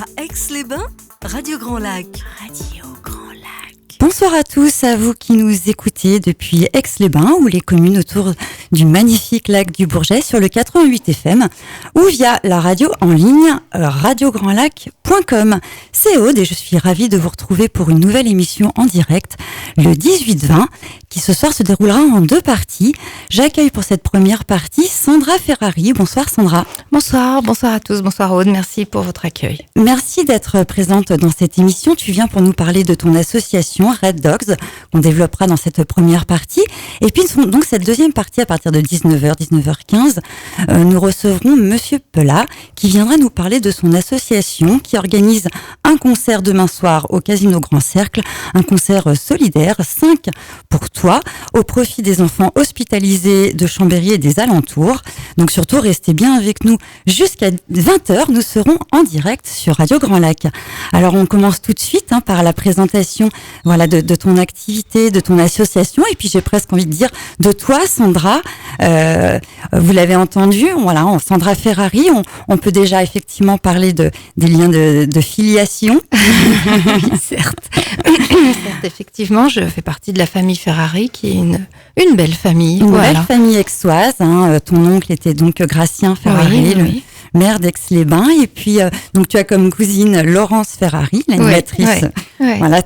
À Aix-les-Bains, Radio Grand Lac. Radio Grand Lac. Bonsoir à tous, à vous qui nous écoutez depuis Aix-les-Bains ou les communes autour du magnifique lac du Bourget sur le 88 FM ou via la radio en ligne radiograndlac.com. C'est Aude et je suis ravie de vous retrouver pour une nouvelle émission en direct le 18-20 qui ce soir se déroulera en 2 parties. J'accueille pour cette première partie Sandra Ferrari. Bonsoir Sandra. Bonsoir à tous, bonsoir Aude, merci pour votre accueil. Merci d'être présente dans cette émission. Tu viens pour nous parler de ton association Red Dogs, qu'on développera dans cette première partie. Et puis donc cette deuxième partie, à partir de 19h, 19h15, nous recevrons Monsieur Pelat, qui viendra nous parler de son association, qui organise un concert demain soir au Casino Grand Cercle, un concert solidaire, 5 pour toi, au profit des enfants hospitalisés de Chambéry et des alentours. Donc surtout, restez bien avec nous jusqu'à 20h, nous serons en direct sur Radio Grand Lac. Alors on commence tout de suite par la présentation de ton activité, de ton association, et puis j'ai presque envie de dire de toi Sandra. Vous l'avez entendu, Sandra Ferrari, on peut déjà effectivement parler des liens de filiation. Oui, certes, effectivement, je fais partie de la famille Ferrari, qui est une belle famille. Une belle famille aixoise. Ton oncle était donc Gratien Ferrari, oui. Maire d'Aix-les-Bains, et puis donc tu as comme cousine Laurence Ferrari, l'animatrice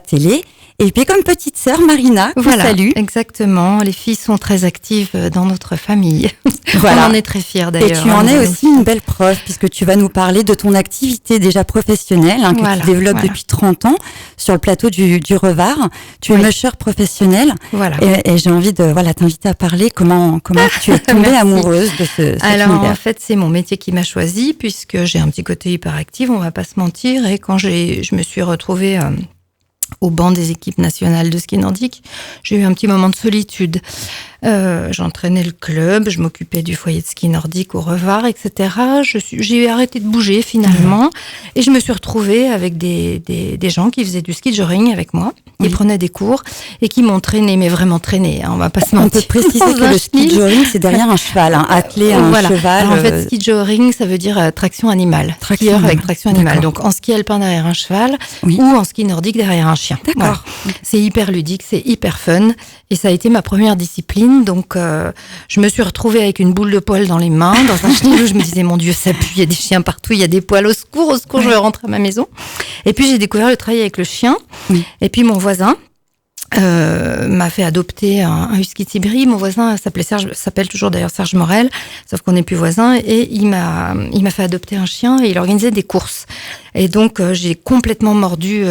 télé. Et puis comme petite sœur Marina, salue. Exactement, les filles sont très actives dans notre famille. Voilà. On en est très fiers d'ailleurs. Et tu en es aussi une belle preuve, puisque tu vas nous parler de ton activité déjà professionnelle, que tu développes depuis 30 ans sur le plateau du Revard. Tu es musher professionnelle. Voilà. Et j'ai envie de t'inviter à parler comment tu es tombée amoureuse de cet univers. En fait, c'est mon métier qui m'a choisie, puisque j'ai un petit côté hyperactif, on va pas se mentir. Et quand je me suis retrouvée au banc des équipes nationales de ski nordique, j'ai eu un petit moment de solitude. J'entraînais le club, je m'occupais du foyer de ski nordique au Revard, etc. J'ai arrêté de bouger finalement, et je me suis retrouvée avec des gens qui faisaient du ski joring avec moi, qui prenaient des cours et qui m'ont traîné, mais vraiment traîné. On va pas se mentir. On peut préciser que le ski joring, c'est derrière un cheval, attelé à un cheval. Alors, en fait, ski joring, ça veut dire traction animale. Skieur avec traction animale. Donc en ski alpin derrière un cheval ou en ski nordique derrière un chien. D'accord. Voilà. C'est hyper ludique, c'est hyper fun, et ça a été ma première discipline. Donc, je me suis retrouvée avec une boule de poil dans les mains, dans un chenil où je me disais, mon Dieu, ça pue, il y a des chiens partout, il y a des poils, au secours, je veux rentrer à ma maison. Et puis, j'ai découvert le travail avec le chien. Et puis, mon voisin m'a fait adopter un husky tibri. Mon voisin s'appelle toujours d'ailleurs Serge Morel, sauf qu'on n'est plus voisins, et il m'a fait adopter un chien, et il organisait des courses. Et donc, j'ai complètement mordu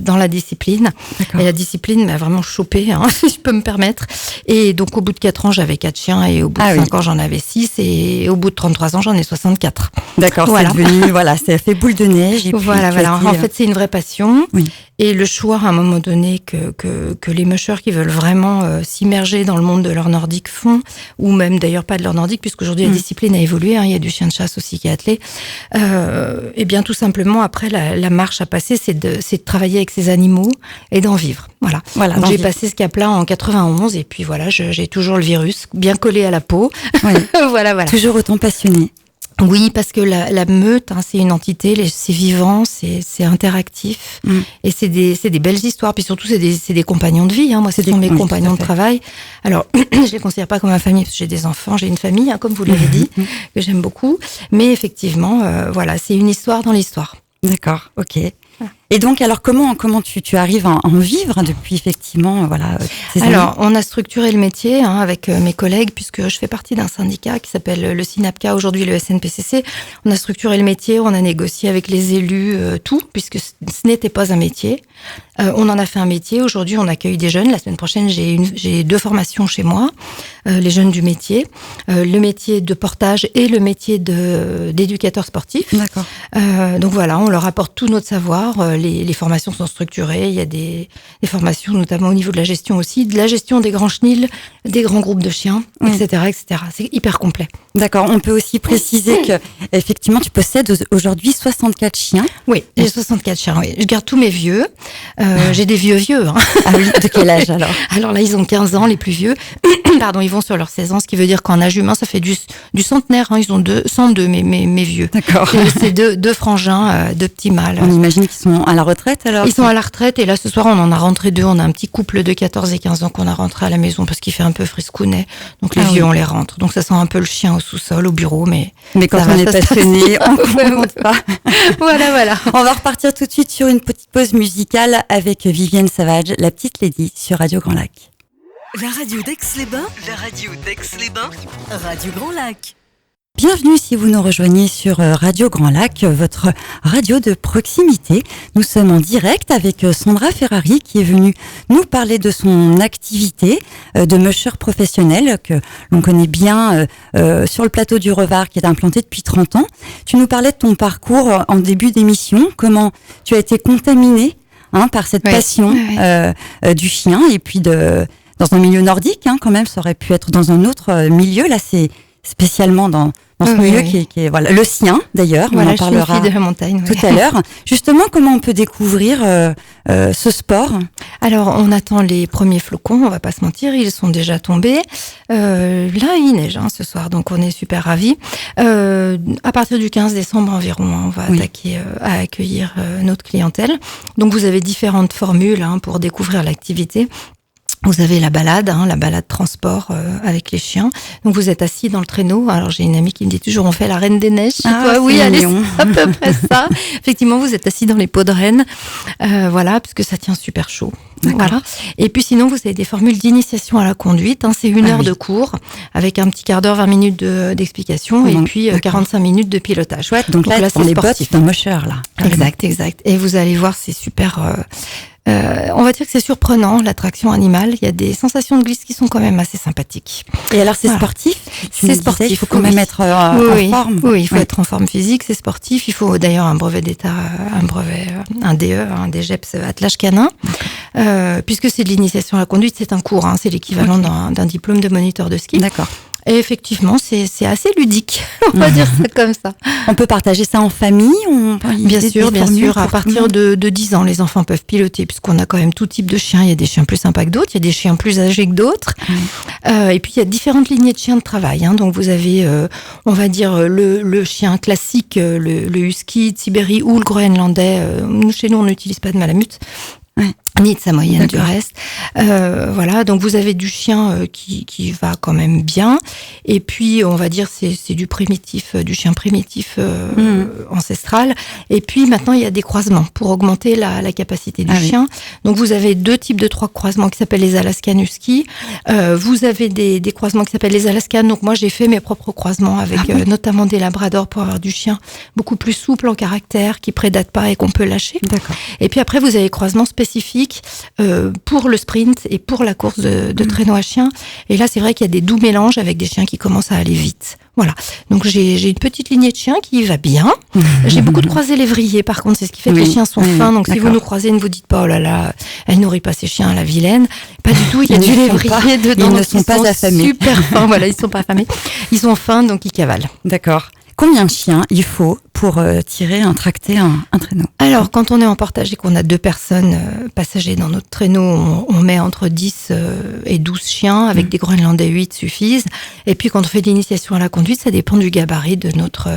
dans la discipline. D'accord. Et la discipline m'a vraiment chopée, si je peux me permettre. Et donc, au bout de 4 ans, j'avais 4 chiens, et au bout de 5 ans, j'en avais 6, et au bout de 33 ans, j'en ai 64. D'accord, c'est devenu, ça fait boule de neige. Et voilà. En fait, c'est une vraie passion. Oui. Et le choix, à un moment donné, que les mushers qui veulent vraiment s'immerger dans le monde de leur nordique font, ou même d'ailleurs pas de leur nordique, puisqu'aujourd'hui, la discipline a évolué, il y a du chien de chasse aussi qui est attelé. Et bien, tout simplement, après, la marche à passer, c'est de travailler avec ces animaux et d'en vivre. Voilà. Donc, j'ai passé ce cap-là en 91, et puis j'ai toujours le virus bien collé à la peau. Oui. voilà. Toujours autant passionné. Oui, parce que la meute, c'est une entité, c'est vivant, c'est interactif, et c'est des belles histoires. Puis surtout, c'est des compagnons de vie. Moi, ce sont mes compagnons de travail. Alors, je les considère pas comme ma famille, parce que j'ai des enfants, j'ai une famille, comme vous l'avez dit, que j'aime beaucoup. Mais effectivement, c'est une histoire dans l'histoire. D'accord, ok. Et donc, alors, comment tu arrives à en vivre depuis, effectivement, ces années ? Alors, on a structuré le métier avec mes collègues, puisque je fais partie d'un syndicat qui s'appelle le SYNAPCA, aujourd'hui le SNPCC. On a structuré le métier, on a négocié avec les élus, tout, puisque ce n'était pas un métier. On en a fait un métier. Aujourd'hui, on accueille des jeunes. La semaine prochaine, j'ai 2 formations chez moi, les jeunes du métier, le métier de portage et le métier d'éducateur sportif. D'accord. Donc voilà, on leur apporte tout notre savoir, les formations sont structurées. Il y a des formations, notamment au niveau de la gestion aussi, de la gestion des grands chenils, des grands groupes de chiens, etc., etc. C'est hyper complet. D'accord. On peut aussi préciser que, effectivement, tu possèdes aujourd'hui 64 chiens. Oui, j'ai 64 chiens. Oui. Je garde tous mes vieux. J'ai des vieux. Hein. Ah oui, de quel âge alors? Alors là, ils ont 15 ans, les plus vieux. Pardon, ils vont sur leurs 16 ans, ce qui veut dire qu'en âge humain, ça fait du centenaire. Hein. Ils ont 102, mes vieux. D'accord. C'est deux frangins, deux petits mâles. On imagine qu'ils sont à la retraite alors? Ils sont à la retraite et là, ce soir, on en a rentré 2. On a un petit couple de 14 et 15 ans qu'on a rentré à la maison parce qu'il fait un peu friscounet. Donc les vieux, on les rentre. Donc ça sent un peu le chien au sous-sol, au bureau, mais quand on est passionné, on ne compte pas. Voilà. On va repartir tout de suite sur une petite pause musicale avec Vivienne Savage, La Petite Lady sur Radio Grand Lac. La radio d'Aix-les-Bains, Radio Grand Lac. Bienvenue si vous nous rejoignez sur Radio Grand Lac, votre radio de proximité. Nous sommes en direct avec Sandra Ferrari qui est venue nous parler de son activité de musher professionnel que l'on connaît bien sur le plateau du Revard qui est implanté depuis 30 ans. Tu nous parlais de ton parcours en début d'émission, comment tu as été contaminée par cette passion du chien et puis dans un milieu nordique quand même, ça aurait pu être dans un autre milieu. Là, c'est spécialement dans ce milieu qui est voilà, le sien d'ailleurs, voilà, on en parlera je suis fille de la montagne, tout à l'heure. Justement, comment on peut découvrir ce sport? Alors, on attend les premiers flocons, on va pas se mentir, ils sont déjà tombés. Là, il neige ce soir, donc on est super ravis. À partir du 15 décembre environ, on va attaquer à accueillir notre clientèle. Donc, vous avez différentes formules pour découvrir l'activité. Vous avez la balade transport avec les chiens. Donc vous êtes assis dans le traîneau. Alors j'ai une amie qui me dit toujours on fait la Reine des Neiges chez toi. Oui, allez, c'est à peu près ça. Effectivement, vous êtes assis dans les peaux de renne, voilà, puisque ça tient super chaud. Voilà. Et puis sinon, vous avez des formules d'initiation à la conduite. C'est 1 heure de cours avec un petit quart d'heure, 20 minutes d'explication et puis 45 minutes de pilotage. Chouette. Donc là, c'est les bottes d'un musher là. Exact. Et vous allez voir, c'est super. On va dire que c'est surprenant, l'attraction animale. Il y a des sensations de glisse qui sont quand même assez sympathiques. Et alors, c'est sportif? C'est sportif. Il faut quand même être en forme. Oui, il faut être en forme physique, c'est sportif. Il faut d'ailleurs un brevet d'État, un DE, un DGEPS attelage canin. Puisque c'est de l'initiation à la conduite, c'est un cours. C'est l'équivalent d'un diplôme de moniteur de ski. D'accord. Et effectivement, c'est assez ludique, on va dire ça comme ça. On peut partager ça en famille? Bien sûr. À partir de 10 ans, les enfants peuvent piloter, puisqu'on a quand même tout type de chiens. Il y a des chiens plus sympas que d'autres, il y a des chiens plus âgés que d'autres. Et puis, il y a différentes lignées de chiens de travail. Donc, vous avez, on va dire, le chien classique, le husky de Sibérie ou le groenlandais. Chez nous, on n'utilise pas de malamute. Ni de samoyenne du reste. Voilà, donc vous avez du chien qui va quand même bien. Et puis, on va dire, c'est du primitif, du chien primitif ancestral. Et puis, maintenant, il y a des croisements pour augmenter la capacité du chien. Donc, vous avez 2 types de 3 croisements qui s'appellent les Alaskan Husky. Vous avez des croisements qui s'appellent les Alaskan. Donc, moi, j'ai fait mes propres croisements avec notamment des labradors pour avoir du chien beaucoup plus souple en caractère, qui prédate pas et qu'on peut lâcher. D'accord. Et puis après, vous avez des croisements spécifiques pour le sprint et pour la course de traîneau à chien. Et là, c'est vrai qu'il y a des doux mélanges avec des chiens qui commencent à aller vite. Voilà. Donc, j'ai une petite lignée de chiens qui va bien. J'ai beaucoup de croisés lévriers, par contre. C'est ce qui fait que les chiens sont fins. Donc, si vous nous croisez, ne vous dites pas, oh là là, elle nourrit pas ses chiens, la vilaine. Pas du tout. Il y a du lévrier dedans. Ils ne sont pas affamés. Super fins. Voilà, ils sont pas affamés. Ils sont fins, donc ils cavalent. D'accord. Combien de chiens il faut pour tirer, tracter un traîneau? Alors, quand on est en portage et qu'on a 2 personnes passagers dans notre traîneau, on met entre 10 et 12 chiens, avec des Groenlandais 8 suffisent. Et puis, quand on fait de l'initiation à la conduite, ça dépend du gabarit de notre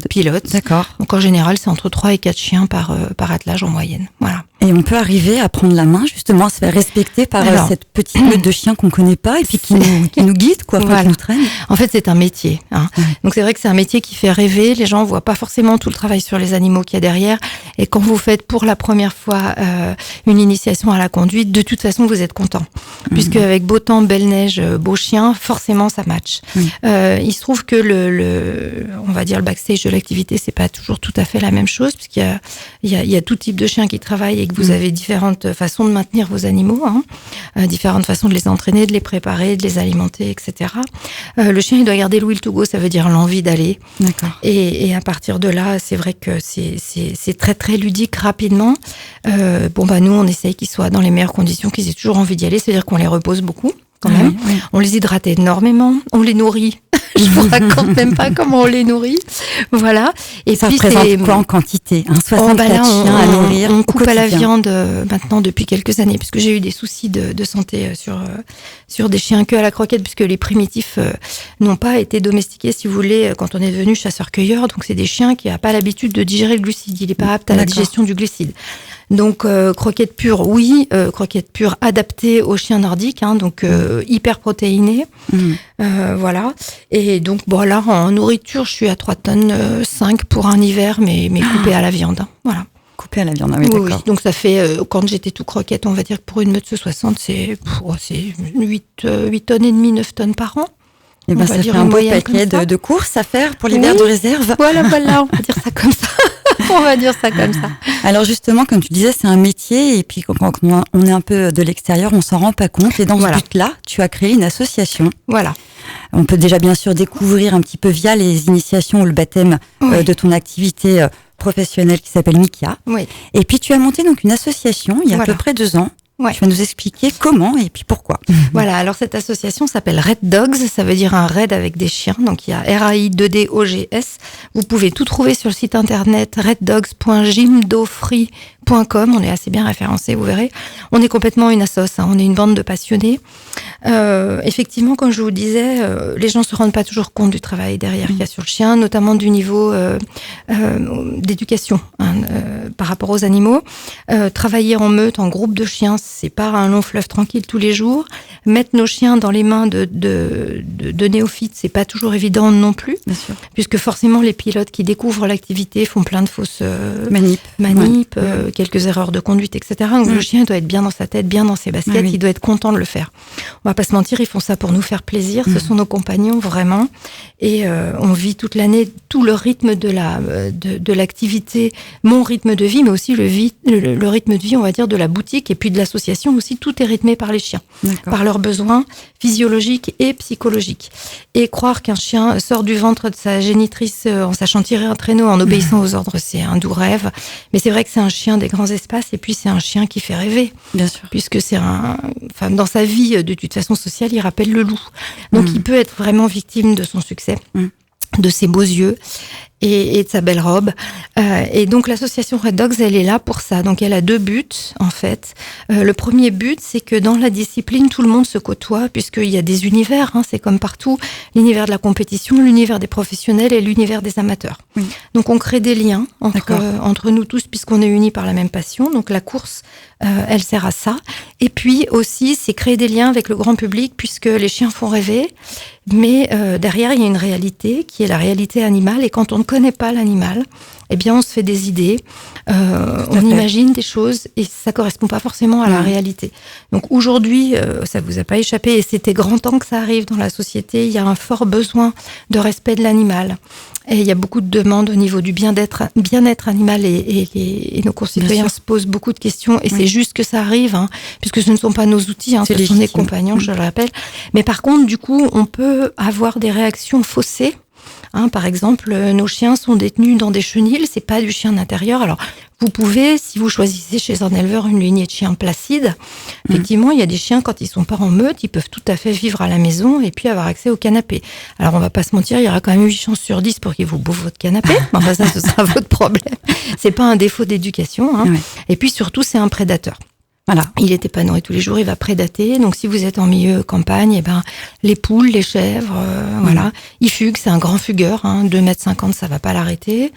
pilote. D'accord. Donc, en général, c'est entre 3 et 4 chiens par attelage en moyenne. Voilà. Et on peut arriver à prendre la main, justement, à se faire respecter par cette petite meute de chiens qu'on connaît pas et puis qui nous guide, quoi, qui nous traîne. En fait, c'est un métier. Donc, c'est vrai que c'est un métier qui fait rêver. Les gens voient pas forcément tout le travail sur les animaux qu'il y a derrière. Et quand vous faites pour la première fois une initiation à la conduite, de toute façon, vous êtes content. Puisque avec beau temps, belle neige, beau chien, forcément, ça match. Il se trouve que on va dire le backstage de l'activité, c'est pas toujours tout à fait la même chose, puisqu'il y a tout type de chiens qui travaillent que vous avez différentes façons de maintenir vos animaux, différentes façons de les entraîner, de les préparer, de les alimenter, etc. Le chien, il doit garder l'ouïe to go, ça veut dire l'envie d'aller. D'accord. Et à partir de là, c'est vrai que c'est très très ludique rapidement. Nous, on essaye qu'ils soient dans les meilleures conditions, qu'ils aient toujours envie d'y aller, c'est-à-dire qu'on les repose beaucoup. Quand même. Oui. On les hydrate énormément, on les nourrit. Je vous raconte même pas comment on les nourrit. Voilà. Et ça puis représente quoi en quantité 64 chiens à nourrir. On coupe à la viande maintenant depuis quelques années, puisque j'ai eu des soucis de santé sur des chiens que à la croquette, puisque les primitifs n'ont pas été domestiqués, si vous voulez, quand on est devenu chasseur-cueilleur. Donc c'est des chiens qui n'ont pas l'habitude de digérer le glucide. Il n'est pas apte à la digestion du glucide. Donc croquette pure, oui, croquette pure adaptée aux chiens nordiques, donc hyper protéinée, voilà. Et donc là en nourriture, je suis à 3 tonnes 5 pour un hiver, mais coupé à la viande, voilà. Coupé à la viande, oui, d'accord. Oui. Donc ça fait, quand j'étais tout croquette, on va dire que pour une meute de 60, c'est 8 tonnes et demie, 9 tonnes par an. Et ça fait un beau paquet de courses à faire pour l'hiver de réserve. Voilà, on va dire ça comme ça. On va dire ça comme ça. Alors justement, comme tu disais, c'est un métier et puis quand on est un peu de l'extérieur, on s'en rend pas compte. Et dans ce but-là, tu as créé une association. Voilà. On peut déjà bien sûr découvrir un petit peu via les initiations ou le baptême de ton activité professionnelle qui s'appelle Mikia. Oui. Et puis tu as monté donc une association il y a à peu près 2 ans. Ouais. Tu vas nous expliquer comment et puis pourquoi. Voilà, alors cette association s'appelle Red Dogs, ça veut dire un raid avec des chiens, donc il y a RAI2DOGS. Vous pouvez tout trouver sur le site internet reddogs.gymdofree.com, on est assez bien référencé, vous verrez. On est complètement une assoce, on est une bande de passionnés. Effectivement, comme je vous disais, les gens se rendent pas toujours compte du travail derrière qu'il y a sur le chien, notamment du niveau d'éducation par rapport aux animaux. Travailler en meute, en groupe de chiens, c'est pas un long fleuve tranquille tous les jours. Mettre nos chiens dans les mains de néophytes, c'est pas toujours évident non plus. Bien sûr. Puisque forcément, les pilotes qui découvrent l'activité font plein de fausses manip, quelques erreurs de conduite, etc. Donc le chien doit être bien dans sa tête, bien dans ses baskets, il doit être content de le faire. On va pas se mentir, ils font ça pour nous faire plaisir. Ce sont nos compagnons, vraiment. Et on vit toute l'année tout le rythme de l'activité, mon rythme de vie, mais aussi le rythme de vie, on va dire, de la boutique et puis de l'association aussi. Tout est rythmé par les chiens, par leurs besoins physiologiques et psychologiques. Et croire qu'un chien sort du ventre de sa génitrice en sachant tirer un traîneau, en obéissant aux ordres, c'est un doux rêve. Mais c'est vrai que c'est un chien des grands espaces et puis c'est un chien qui fait rêver. Bien sûr. Puisque c'est dans sa vie, de toute façon sociale, il rappelle le loup. Donc il peut être vraiment victime de son succès, de ses beaux yeux et de sa belle robe. Et donc l'association Red Dogs, elle est là pour ça. Donc elle a 2 buts en fait. Le premier but, c'est que dans la discipline, tout le monde se côtoie puisqu'il y a des univers, c'est comme partout, l'univers de la compétition, l'univers des professionnels et l'univers des amateurs. Oui. Donc on crée des liens entre nous tous puisqu'on est unis par la même passion. Donc la course, elle sert à ça. Et puis aussi, c'est créer des liens avec le grand public puisque les chiens font rêver. Mais derrière, il y a une réalité qui est la réalité animale. Et quand on ne connaît pas l'animal, eh bien, on se fait des idées, on imagine des choses et ça correspond pas forcément à la réalité. Donc aujourd'hui, ça vous a pas échappé et c'était grand temps que ça arrive dans la société. Il y a un fort besoin de respect de l'animal. Et il y a beaucoup de demandes au niveau du bien-être animal et nos concitoyens se posent beaucoup de questions et c'est juste que ça arrive, puisque ce ne sont pas nos outils, ce sont des compagnons, je le rappelle. Mais par contre, du coup, on peut avoir des réactions faussées. Par exemple, nos chiens sont détenus dans des chenils, c'est pas du chien d'intérieur. Alors, vous pouvez, si vous choisissez chez un éleveur une lignée de chiens placides, effectivement, il y a des chiens, quand ils sont pas en meute, ils peuvent tout à fait vivre à la maison et puis avoir accès au canapé. Alors, on va pas se mentir, il y aura quand même 8 chances sur 10 pour qu'ils vous bouffent votre canapé. Enfin, ça, ce sera votre problème. C'est pas un défaut d'éducation, Et puis, surtout, c'est un prédateur. Voilà. Il est épanoui tous les jours, il va prédater. Donc, si vous êtes en milieu campagne, les poules, les chèvres, voilà. Il fugue, c'est un grand fugueur, 2,50 m, ça va pas l'arrêter.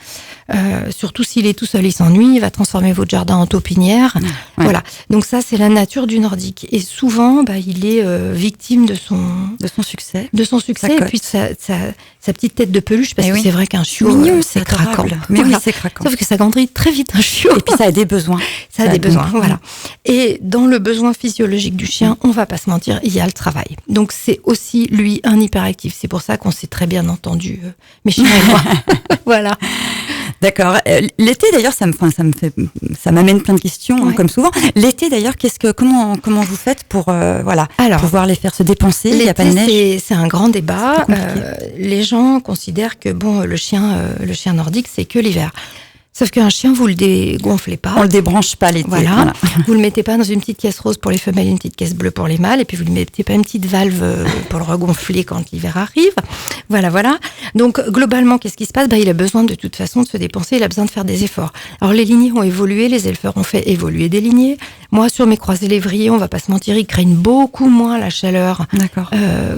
Surtout s'il est tout seul, il s'ennuie, il va transformer votre jardin en taupinière. Voilà. Donc ça, c'est la nature du nordique. Et souvent, il est victime de son succès. De son succès, et puis sa petite tête de peluche, parce que c'est vrai qu'un chiot, c'est craquant. Mais oui, c'est craquant. Sauf que ça grandit très vite, un chiot. Et puis ça a des besoins. Ça a des besoins, voilà. Et dans le besoin physiologique du chien, on va pas se mentir, il y a le travail. Donc c'est aussi, lui, un hyperactif. C'est pour ça qu'on s'est très bien entendu, mes chiens et moi. Voilà. D'accord. L'été d'ailleurs, ça m'amène plein de questions, comme souvent. L'été d'ailleurs, comment vous faites pour pouvoir les faire se dépenser? Il n'y a pas de neige. C'est un grand débat. Les gens considèrent que le chien nordique, c'est que l'hiver. Sauf qu'un chien, vous le dégonflez pas. On le débranche pas l'été. Voilà. Vous le mettez pas dans une petite caisse rose pour les femelles et une petite caisse bleue pour les mâles. Et puis vous ne mettez pas une petite valve pour le regonfler quand l'hiver arrive. Voilà. Donc globalement, qu'est-ce qui se passe? Il a besoin de toute façon de se dépenser. Il a besoin de faire des efforts. Alors les lignées ont évolué. Les éleveurs ont fait évoluer des lignées. Moi, sur mes croisés lévriers, on va pas se mentir, ils craignent beaucoup moins la chaleur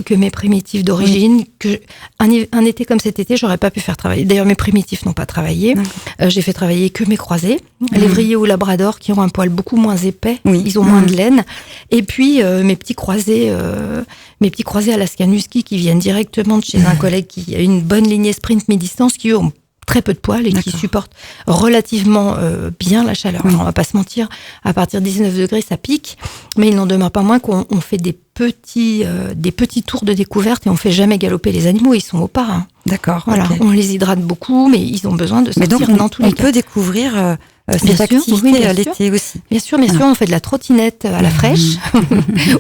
que mes primitifs d'origine. Que un été comme cet été, j'aurais pas pu faire travailler. D'ailleurs, mes primitifs n'ont pas travaillé. J'ai fait travailler que mes croisés, lévriers ou labrador qui ont un poil beaucoup moins épais, ils ont moins de laine. Et puis mes petits croisés Alaskan Husky qui viennent directement de chez un collègue qui a une bonne lignée sprint mi-distance, qui ont très peu de poils et qui supportent relativement bien la chaleur. Alors, on va pas se mentir, à partir de 19 degrés, ça pique, mais il n'en demeure pas moins qu'on fait des petits tours de découverte et on fait jamais galoper les animaux, ils sont au pas. Hein. D'accord. Voilà, on les hydrate beaucoup, mais ils ont besoin de sortir dans tous les cas. On peut découvrir cette activité l'été aussi. Bien sûr, on fait de la trottinette à la fraîche,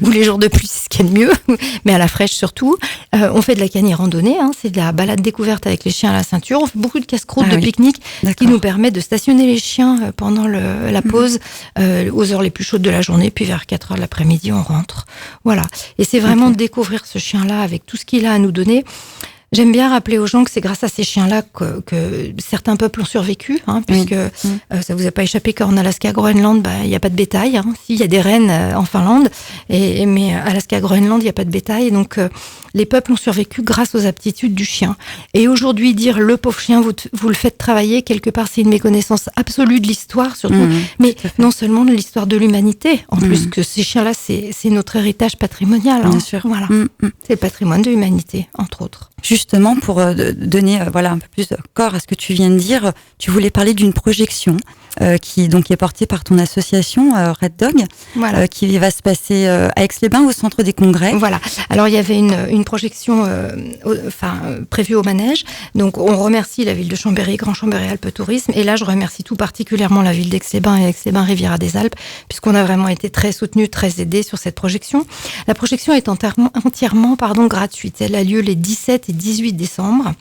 ou les jours de pluie, c'est ce qu'il y a de mieux, mais à la fraîche surtout. On fait de la cani randonnée, c'est de la balade découverte avec les chiens à la ceinture. On fait beaucoup de casse-croûte, de pique-nique, ce qui nous permet de stationner les chiens pendant la pause, aux heures les plus chaudes de la journée, puis vers 4 heures de l'après-midi, on rentre. Voilà. Et c'est vraiment de découvrir ce chien-là avec tout ce qu'il a à nous donner. J'aime bien rappeler aux gens que c'est grâce à ces chiens-là que certains peuples ont survécu, puisque ça vous a pas échappé qu'en Alaska, Groenland, il y a pas de bétail. Si, il y a des rennes en Finlande, mais Alaska, Groenland, il y a pas de bétail. Donc les peuples ont survécu grâce aux aptitudes du chien. Et aujourd'hui, dire le pauvre chien, vous le faites travailler, quelque part, c'est une méconnaissance absolue de l'histoire, surtout, mais non seulement de l'histoire de l'humanité, en plus que ces chiens-là, c'est notre héritage patrimonial. Bien sûr. Voilà. C'est le patrimoine de l'humanité, entre autres. Justement, pour donner un peu plus corps à ce que tu viens de dire, tu voulais parler d'une projection qui est portée par ton association Red Dog, qui va se passer à Aix-les-Bains au centre des congrès. Voilà. Alors il y avait une projection prévue au manège. Donc on remercie la ville de Chambéry, Grand Chambéry Alpes Tourisme, et là je remercie tout particulièrement la ville d'Aix-les-Bains et Aix-les-Bains Riviera des Alpes, puisqu'on a vraiment été très soutenus, très aidés sur cette projection. La projection est entièrement gratuite. Elle a lieu les 17 et 18 décembre.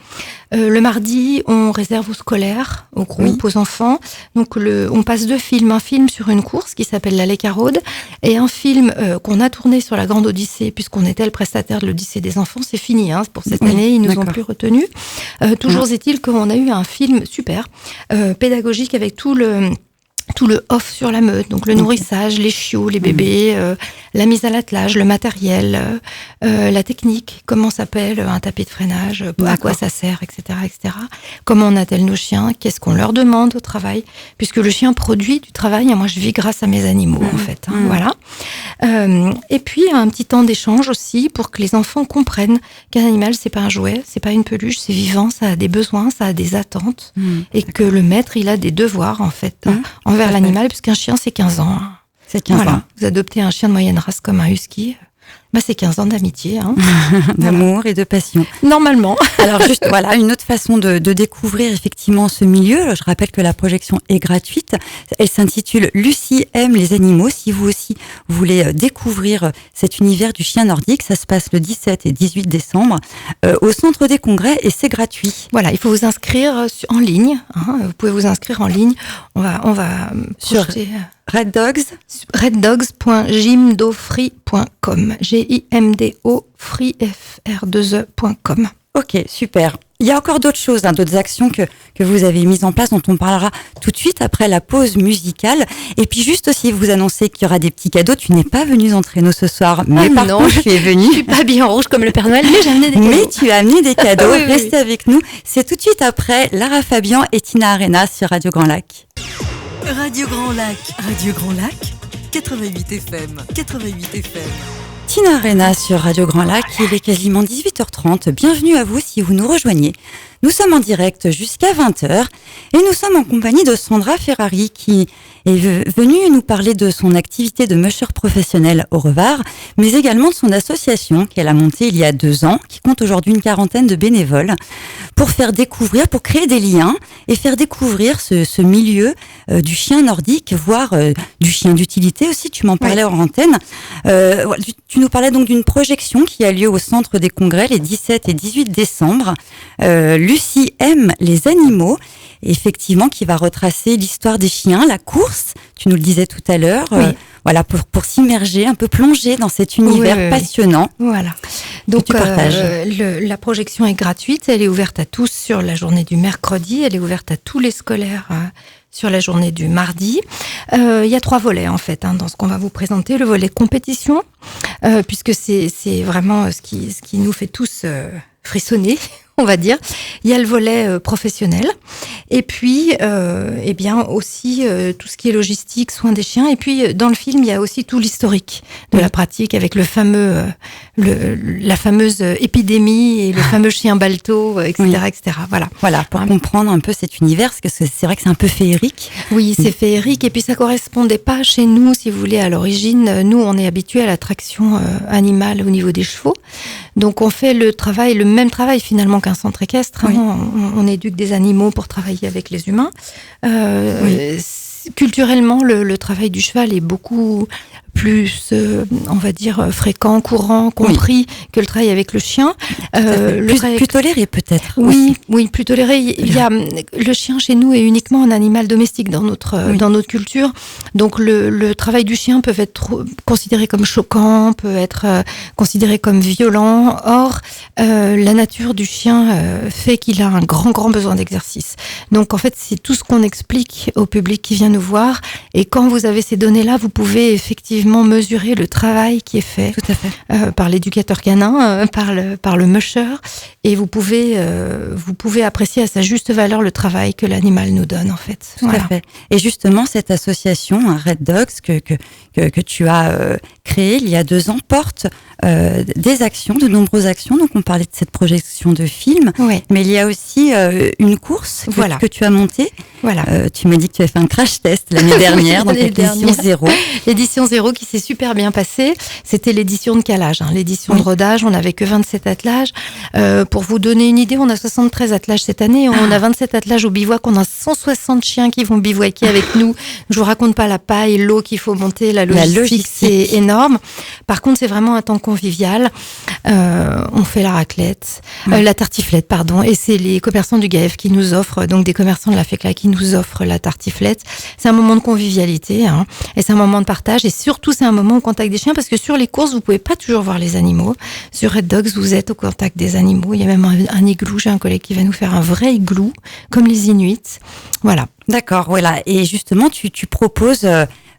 Le mardi, on réserve aux scolaires, aux groupes, aux enfants. Donc on passe 2 films, un film sur une course qui s'appelle la Leka Road et un film qu'on a tourné sur la Grande Odyssée, puisqu'on était le prestataire de l'Odyssée des enfants. C'est fini pour cette année, ils nous ont plus retenus. Toujours est-il qu'on a eu un film super, pédagogique avec tout le off sur la meute, donc le nourrissage, les chiots, les bébés, la mise à l'attelage, le matériel, la technique, comment s'appelle un tapis de freinage, à quoi ça sert, etc., etc. Comment on attelle nos chiens, qu'est-ce qu'on leur demande au travail, puisque le chien produit du travail, et moi je vis grâce à mes animaux en fait. Voilà. Et puis un petit temps d'échange aussi pour que les enfants comprennent qu'un animal c'est pas un jouet, c'est pas une peluche, c'est vivant, ça a des besoins, ça a des attentes, et que le maître il a des devoirs en fait envers l'animal, puisqu'un chien c'est 15 ans. C'est 15 ans. Vous adoptez un chien de moyenne race comme un husky, c'est 15 ans d'amitié. D'amour et de passion. Normalement. Alors juste, une autre façon de découvrir effectivement ce milieu. Je rappelle que la projection est gratuite. Elle s'intitule Lucie aime les animaux. Si vous aussi voulez découvrir cet univers du chien nordique, ça se passe le 17 et 18 décembre au centre des congrès et c'est gratuit. Voilà, il faut vous inscrire en ligne. Vous pouvez vous inscrire en ligne. On va sur Red Dogs. reddogs.gimdofree.com. GIMDO freefr2e.com. Ok, super. Il y a encore d'autres choses, d'autres actions que vous avez mises en place, dont on parlera tout de suite après la pause musicale. Et puis juste aussi, vous annoncez qu'il y aura des petits cadeaux. Tu n'es pas venue entre nous ce soir, mais par contre, tu es venue. Je suis pas bien en rouge comme le Père Noël, mais j'ai amené des cadeaux. Mais tu as amené des cadeaux. Restez avec nous. C'est tout de suite après Lara Fabian et Tina Arena sur Radio Grand Lac. Radio Grand Lac, 88 FM, 88 FM. Tina Arena sur Radio Grand Lac, il est quasiment 18h30. Bienvenue à vous si vous nous rejoignez. Nous sommes en direct jusqu'à 20h et nous sommes en compagnie de Sandra Ferrari qui est venue nous parler de son activité de musher professionnel au Revard, mais également de son association qu'elle a montée il y a 2 ans, qui compte aujourd'hui une 40aine de bénévoles, pour faire découvrir, pour créer des liens et faire découvrir ce milieu du chien nordique, voire du chien d'utilité aussi. Tu m'en parlais hors antenne. Tu nous parlais donc d'une projection qui a lieu au Centre des Congrès les 17 et 18 décembre. Lucie aime les animaux, effectivement, qui va retracer l'histoire des chiens, la course, tu nous le disais tout à l'heure, voilà, pour s'immerger, un peu plonger dans cet univers passionnant. Voilà. Donc, la projection est gratuite, elle est ouverte à tous sur la journée du mercredi, elle est ouverte à tous les scolaires sur la journée du mardi. Il y a 3 volets en fait dans ce qu'on va vous présenter. Le volet compétition, puisque c'est vraiment ce qui nous fait tous frissonner, on va dire. Il y a le volet professionnel, et puis eh bien aussi tout ce qui est logistique, soins des chiens. Et puis dans le film, il y a aussi tout l'historique de la pratique avec le fameux la fameuse épidémie et le fameux chien balto, etc., etc. Voilà, pour comprendre un peu cet univers, parce que c'est vrai que c'est un peu féerique. Oui, c'est féerique, et puis ça correspondait pas chez nous, si vous voulez, à l'origine. Nous, on est habitués à la traction animale au niveau des chevaux, donc on fait le même travail finalement qu'un centre équestre. On éduque des animaux pour travailler avec les humains. Culturellement, le travail du cheval est beaucoup plus, on va dire, fréquent, courant, compris que le travail avec le chien. Plus toléré peut-être. Oui, plus toléré. Il y a, le chien chez nous est uniquement un animal domestique dans notre culture. Donc le travail du chien peut être considéré comme choquant, peut être considéré comme violent. Or, la nature du chien fait qu'il a un grand besoin d'exercice. Donc en fait, c'est tout ce qu'on explique au public qui vient nous voir. Et quand vous avez ces données-là, vous pouvez effectivement mesurer le travail qui est fait, tout à fait. Par l'éducateur canin, par le musher, et vous pouvez apprécier à sa juste valeur le travail que l'animal nous donne en fait. Tout à fait. Et justement, cette association, Red Dogs, que tu as créée il y a 2 ans, porte des actions, de nombreuses actions. Donc on parlait de cette projection de film, mais il y a aussi une course que tu as montée. Voilà. Tu m'as dit que tu avais fait un crash test l'année dernière, donc l'édition 0. L'édition 0 qui s'est super bien passée. C'était l'édition de calage, l'édition de rodage. On n'avait que 27 attelages. Pour vous donner une idée, on a 73 attelages cette année. On a 27 attelages au bivouac. On a 160 chiens qui vont bivouaquer avec nous. Je vous raconte pas la paille, l'eau qu'il faut monter, la logistique, c'est énorme. Par contre, c'est vraiment un temps convivial. On fait la raclette, la tartiflette, pardon. Et c'est les commerçants du GAEF qui nous offrent, donc des commerçants de la FECLA qui nous offrent la tartiflette. C'est un moment de convivialité, et c'est un moment de partage. Et surtout, c'est un moment au contact des chiens, parce que sur les courses, vous pouvez pas toujours voir les animaux. Sur Red Dogs, vous êtes au contact des animaux. Il y a même un igloo. J'ai un collègue qui va nous faire un vrai igloo, comme les Inuits. Voilà. D'accord, voilà. Et justement, tu proposes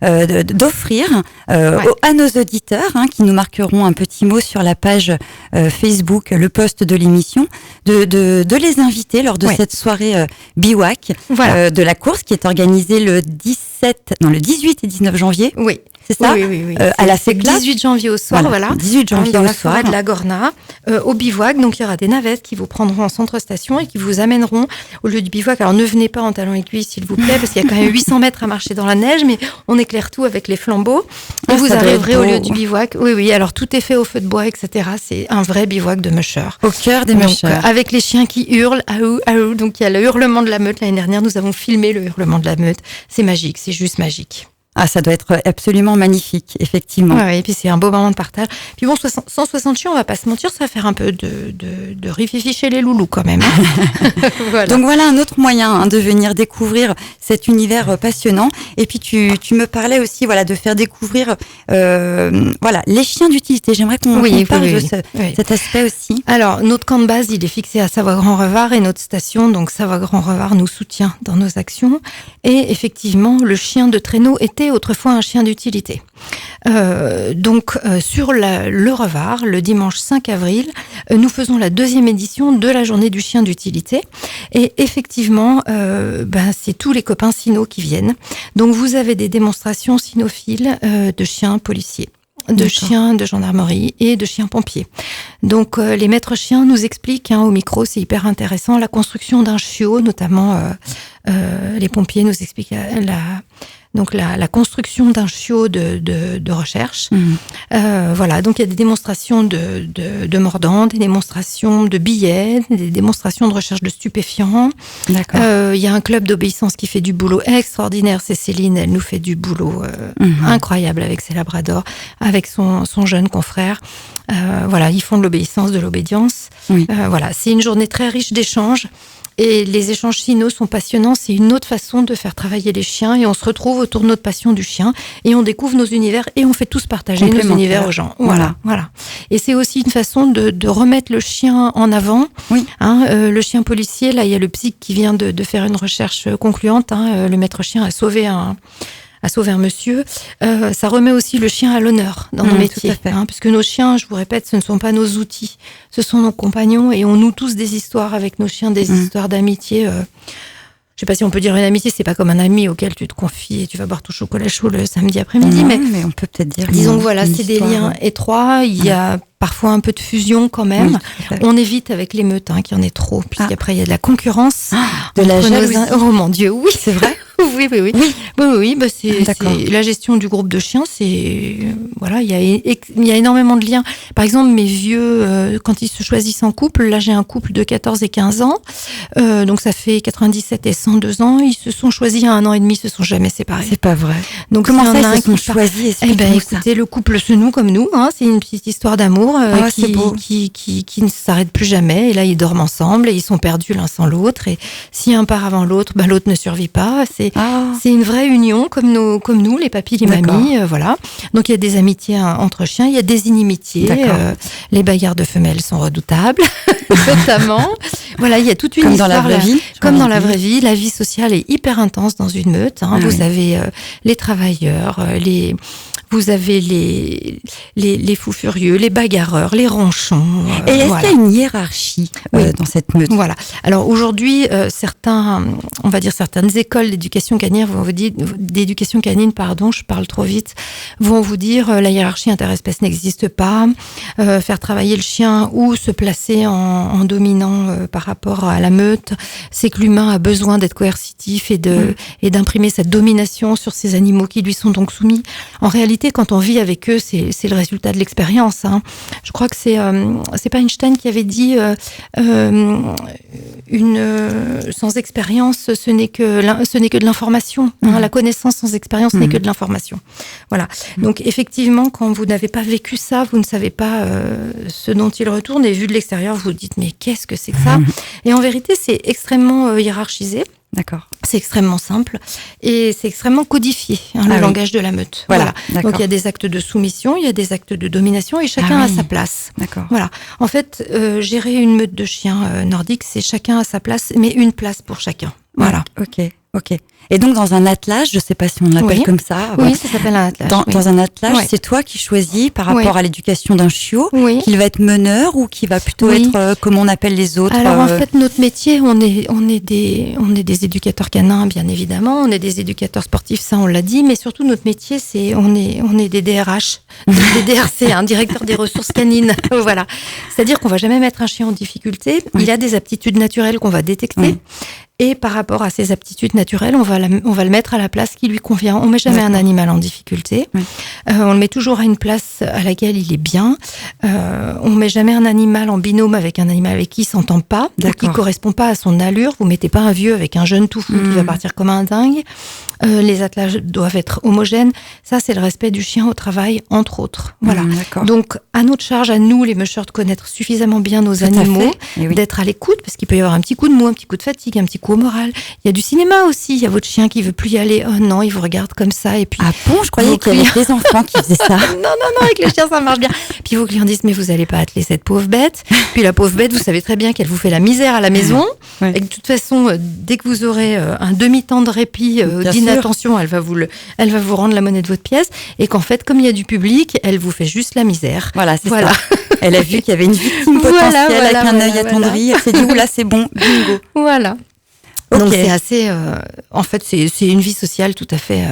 d'offrir à nos auditeurs qui nous marqueront un petit mot sur la page Facebook, le post de l'émission, de les inviter lors de cette soirée bivouac de la course qui est organisée le 18 et 19 janvier. Oui. C'est ça? Oui. À la FECLA. 18 janvier au soir, voilà. 18 janvier dans au la soir. forêt de la Gorna, au bivouac. Donc, il y aura des navettes qui vous prendront en centre-station et qui vous amèneront au lieu du bivouac. Alors, ne venez pas en talons aiguilles, s'il vous plaît, parce qu'il y a quand même 800 mètres à marcher dans la neige, mais on éclaire tout avec les flambeaux. Et vous arriverez au lieu du bivouac. Oui. Alors, tout est fait au feu de bois, etc. C'est un vrai bivouac de musher. Au cœur des mushers. Avec les chiens qui hurlent, aou, aou. Donc, il y a le hurlement de la meute. L'année dernière, nous avons filmé le hurlement de la meute. C'est magique. C'est juste magique. Ah, ça doit être absolument magnifique, effectivement. Ouais, et puis c'est un beau moment de partage. Puis bon, 160 chiens, on va pas se mentir, ça va faire un peu de rififi chez les loulous quand même. Voilà. Donc voilà un autre moyen de venir découvrir cet univers passionnant. Et puis tu me parlais aussi de faire découvrir les chiens d'utilité. J'aimerais qu'on parle de cet aspect aussi. Alors, notre camp de base, il est fixé à Savoie-Grand-Revard, et notre station, donc Savoie-Grand-Revard, nous soutient dans nos actions. Et effectivement, le chien de traîneau était autrefois un chien d'utilité. Sur le Revard, le dimanche 5 avril, nous faisons la 2e édition de la journée du chien d'utilité. Et effectivement, c'est tous les copains cynos qui viennent. Donc vous avez des démonstrations cynophiles de chiens policiers. de chiens de gendarmerie et de chiens pompiers. Donc les maîtres chiens nous expliquent au micro, c'est hyper intéressant, la construction d'un chiot, notamment les pompiers nous expliquent la construction d'un chiot de recherche. Voilà, donc il y a des démonstrations de mordants, des démonstrations de billets, des démonstrations de recherche de stupéfiants. D'accord. Il y a un club d'obéissance qui fait du boulot extraordinaire. C'est Céline, elle nous fait du boulot incroyable avec ses labradors, avec son jeune confrère. Voilà, ils font de l'obéissance, de l'obédience. Oui. Voilà, c'est une journée très riche d'échanges. Et les échanges chinaux sont passionnants. C'est une autre façon de faire travailler les chiens. Et on se retrouve autour de notre passion du chien. Et on découvre nos univers. Et on fait tous partager nos univers aux gens. Voilà. Et c'est aussi une façon de remettre le chien en avant. Oui. Le chien policier, là, il y a le psy qui vient de faire une recherche concluante. Le maître chien a sauvé un monsieur, ça remet aussi le chien à l'honneur dans nos métiers. Tout à fait. Puisque nos chiens, je vous répète, ce ne sont pas nos outils, ce sont nos compagnons et on noue tous des histoires avec nos chiens, des histoires d'amitié. Je sais pas si on peut dire une amitié, c'est pas comme un ami auquel tu te confies et tu vas boire ton chocolat chaud le samedi après-midi, mais on peut peut-être dire. Disons que voilà, c'est des liens étroits, il y a parfois un peu de fusion quand même. Oui, on évite avec l'émeute qu'il y en ait trop, puisqu'après il y a de la concurrence. De la jalousie. Oh mon Dieu, oui. C'est vrai? Oui. C'est la gestion du groupe de chiens, c'est voilà, il y a énormément de liens. Par exemple, mes vieux, quand ils se choisissent en couple, là j'ai un couple de 14 et 15 ans, donc ça fait 97 et 102 ans, ils se sont choisis il y a 1 an et demi, ils se sont jamais séparés. C'est pas vrai. Donc comment ça ils se sont choisis? Écoutez, le couple se noue comme nous, c'est une petite histoire d'amour qui ne s'arrête plus jamais. Et là, ils dorment ensemble et ils sont perdus l'un sans l'autre. Et si un part avant l'autre, l'autre ne survit pas. C'est une vraie union comme nous, les papis, les mamies. Voilà. Donc il y a des amitiés entre chiens, il y a des inimitiés. Les bagarres de femelles sont redoutables, notamment. Voilà, il y a toute une histoire. Dans la vraie vie. Comme dans la vraie vie, la vie sociale est hyper intense dans une meute. Vous avez les travailleurs, vous avez les fous furieux, les bagarreurs, les ronchons. Et est-ce qu'il y a une hiérarchie dans cette meute? Voilà. Alors aujourd'hui, certaines écoles d'éducation canine je parle trop vite, vont vous dire la hiérarchie interespèce n'existe pas, faire travailler le chien ou se placer en dominant par rapport à la meute, c'est que l'humain a besoin d'être coercitif et d'imprimer cette domination sur ces animaux qui lui sont donc soumis. En réalité, quand on vit avec eux, c'est le résultat de l'expérience. Je crois que c'est pas Einstein qui avait dit sans expérience, ce n'est que de l'information. La connaissance sans expérience n'est que de l'information. Voilà. Donc effectivement, quand vous n'avez pas vécu ça, vous ne savez pas ce dont il retourne. Et vu de l'extérieur, vous vous dites mais qu'est-ce que c'est que ça? Et en vérité, c'est extrêmement hiérarchisé. D'accord. C'est extrêmement simple et c'est extrêmement codifié, le langage de la meute. Voilà. Donc il y a des actes de soumission, il y a des actes de domination et chacun a sa place. D'accord. Voilà. En fait, gérer une meute de chiens nordiques, c'est chacun a sa place, mais une place pour chacun. Voilà. Ok. Et donc dans un attelage, je sais pas si on l'appelle comme ça. Oui, ça s'appelle un attelage. Dans un attelage, c'est toi qui choisis par rapport à l'éducation d'un chiot, qu'il va être meneur ou qui va plutôt être comme on appelle les autres. Alors en fait, notre métier, on est des éducateurs canins, bien évidemment. On est des éducateurs sportifs, ça on l'a dit, mais surtout notre métier, on est des DRH, des DRC, directeur des ressources canines. Voilà. C'est-à-dire qu'on va jamais mettre un chien en difficulté. Il a des aptitudes naturelles qu'on va détecter. Et par rapport à ces aptitudes naturelles, on va le mettre à la place qui lui convient. On met jamais un animal en difficulté. On le met toujours à une place à laquelle il est bien. On met jamais un animal en binôme avec un animal avec qui il s'entend pas, ou qui correspond pas à son allure. Vous mettez pas un vieux avec un jeune tout fou qui va partir comme un dingue. Les attelages doivent être homogènes. Ça, c'est le respect du chien au travail, entre autres. Voilà. Donc, à notre charge, à nous, les mushers, de connaître suffisamment bien nos animaux, d'être à l'écoute, parce qu'il peut y avoir un petit coup de mou, un petit coup de fatigue, un petit coup au moral. Il y a du cinéma aussi. Il y a votre chien qui veut plus y aller. Oh non, il vous regarde comme ça. Et puis, je croyais qu'il y avait des enfants qui faisaient ça. Non, avec les chiens, ça marche bien. Puis vos clients disent, mais vous allez pas atteler cette pauvre bête. Puis la pauvre bête, vous savez très bien qu'elle vous fait la misère à la maison. Et que de toute façon, dès que vous aurez un demi-temps de répit, d'inattention, elle va vous rendre la monnaie de votre pièce. Et qu'en fait, comme il y a du public, elle vous fait juste la misère. Voilà, c'est ça. Elle a vu qu'il y avait une victime potentielle avec un œil attendri. Elle s'est dit, oula, c'est bon, bingo. Voilà. Donc c'est assez, en fait, c'est une vie sociale tout à fait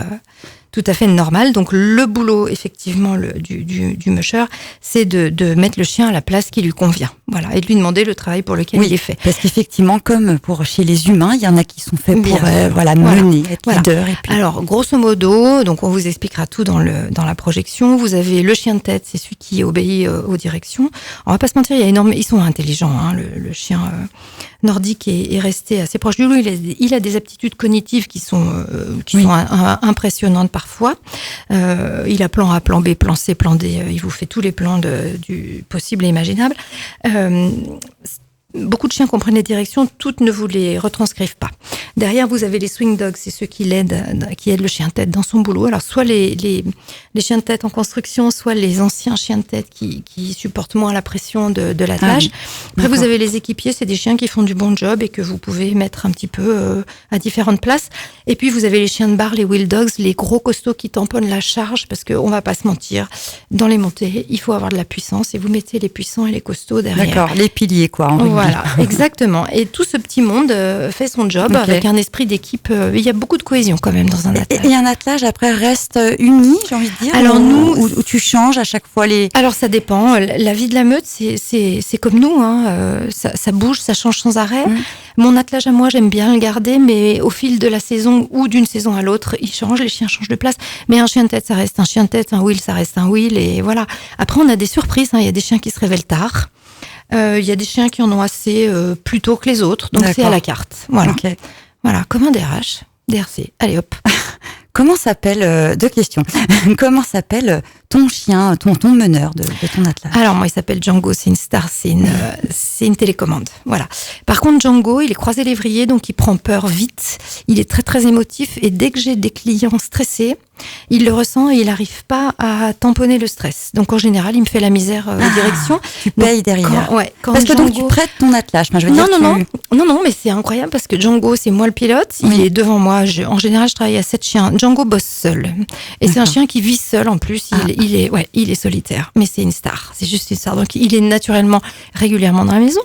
tout à fait normal. Donc le boulot effectivement du musher, c'est de mettre le chien à la place qui lui convient. Voilà, et de lui demander le travail pour lequel il est fait. Parce qu'effectivement, comme pour chez les humains, il y en a qui sont faits pour mener, être leader. Et puis... Alors grosso modo, donc on vous expliquera tout dans la projection. Vous avez le chien de tête, c'est celui qui obéit aux directions. On va pas se mentir, ils sont intelligents. Hein, le chien nordique est resté assez proche du loup. Il a des aptitudes cognitives qui sont impressionnantes parfois. Il a plan A, plan B, plan C, plan D. Il vous fait tous les plans du possible et imaginable. Beaucoup de chiens comprennent les directions, toutes ne vous les retranscrivent pas. Derrière, vous avez les swing dogs, c'est ceux qui aident le chien de tête dans son boulot. Alors, soit les chiens de tête en construction, soit les anciens chiens de tête qui supportent moins la pression de la tâche. Après, vous avez les équipiers, c'est des chiens qui font du bon job et que vous pouvez mettre un petit peu à différentes places. Et puis, vous avez les chiens de bar, les wheel dogs, les gros costauds qui tamponnent la charge, parce qu'on va pas se mentir, dans les montées, il faut avoir de la puissance et vous mettez les puissants et les costauds derrière. D'accord, les piliers, quoi. Voilà, exactement. Et tout ce petit monde fait son job avec un esprit d'équipe. Il y a beaucoup de cohésion quand même dans un attelage. Et un attelage après reste uni, j'ai envie de dire. Alors où tu changes à chaque fois les. Alors ça dépend. La vie de la meute, c'est comme nous. Hein. Ça bouge, ça change sans arrêt. Mon attelage à moi, j'aime bien le garder, mais au fil de la saison ou d'une saison à l'autre, il change. Les chiens changent de place. Mais un chien de tête, ça reste un chien de tête. Un wheel, ça reste un wheel. Et voilà. Après, on a des surprises. Hein. Il y a des chiens qui se révèlent tard. Il y a des chiens qui en ont assez plus tôt que les autres, donc c'est à la carte. Voilà, okay. Voilà, comme un DRC. Allez hop. Comment s'appelle, deux questions, comment s'appelle ton chien, ton meneur de ton attelage? Alors moi, il s'appelle Django, c'est une star, c'est une télécommande. Voilà. Par contre, Django, il est croisé lévrier, donc il prend peur vite. Il est très très émotif et dès que j'ai des clients stressés, il le ressent et il n'arrive pas à tamponner le stress. Donc en général, il me fait la misère aux directions. Tu payes derrière. Quand parce que Django... donc tu prêtes ton attelage. Enfin, je veux non, mais c'est incroyable parce que Django, c'est moi le pilote. Il est devant moi. En général, je travaille à 7 chiens. Django bosse seul. Et c'est un chien qui vit seul en plus. Il est solitaire. Mais c'est une star. C'est juste une star. Donc il est naturellement, régulièrement dans la maison.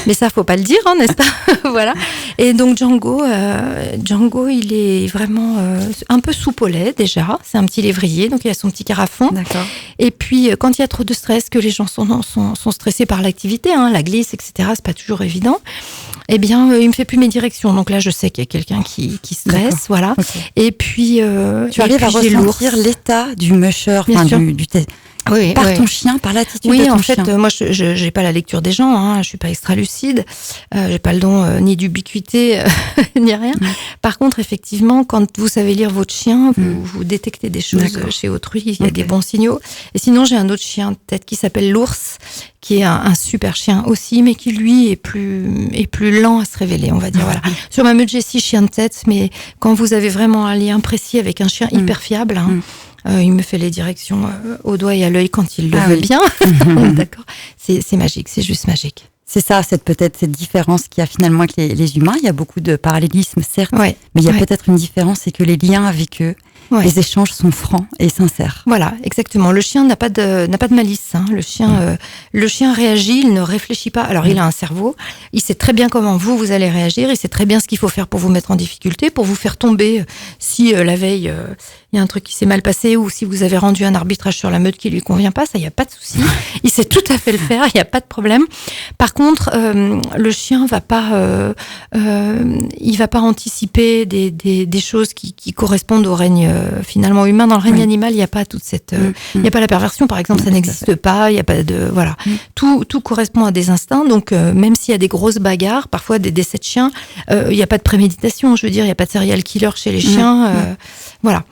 Mais ça, faut pas le dire, hein, n'est-ce pas? Voilà. Et donc Django, il est vraiment un peu soupe au lait déjà. C'est un petit lévrier, donc il a son petit carafon. D'accord. Et puis quand il y a trop de stress, que les gens sont stressés par l'activité, hein, la glisse, etc. C'est pas toujours évident. Eh bien, il me fait plus mes directions. Donc là, je sais qu'il y a quelqu'un qui stresse, d'accord. Voilà. Okay. Et puis tu arrives à ressentir l'état du musher, du oui, par ton chien, par l'attitude de ton chien. Oui, en fait, moi, je j'ai pas la lecture des gens. Hein, je suis pas extra lucide. J'ai pas le don ni d'ubiquité ni rien. Par contre, effectivement, quand vous savez lire votre chien, vous détectez des choses chez autrui. Il y a des bons signaux. Et sinon, j'ai un autre chien, peut-être qui s'appelle l'ours, qui est un super chien aussi, mais qui lui est plus lent à se révéler, on va dire. Voilà. Sur ma meute, j'ai 6 chiens de tête, mais quand vous avez vraiment un lien précis avec un chien hyper fiable. Hein, il me fait les directions au doigt et à l'œil quand il le veut bien. D'accord. C'est magique, c'est juste magique. C'est ça, peut-être cette différence qu'il y a finalement avec les humains. Il y a beaucoup de parallélisme, certes, mais il y a peut-être une différence, c'est que les liens avec eux, les échanges sont francs et sincères. Voilà, exactement. Le chien n'a pas de malice. Hein. Le chien réagit, il ne réfléchit pas. Alors, il a un cerveau. Il sait très bien comment vous allez réagir. Il sait très bien ce qu'il faut faire pour vous mettre en difficulté, pour vous faire tomber si la veille il y a un truc qui s'est mal passé ou si vous avez rendu un arbitrage sur la meute qui lui convient pas. Ça, il y a pas de souci. Il sait tout à fait le faire. Il y a pas de problème. Par contre, le chien va pas, il va pas anticiper des choses qui correspondent au règne finalement humain. Dans le règne animal, il n'y a pas toute cette, il y a pas la perversion, par exemple, ça n'existe pas. Il y a pas de, voilà, tout correspond à des instincts. Donc même s'il y a des grosses bagarres, parfois des décès de chiens, il y a pas de préméditation. Je veux dire, il y a pas de serial killer chez les chiens. Voilà.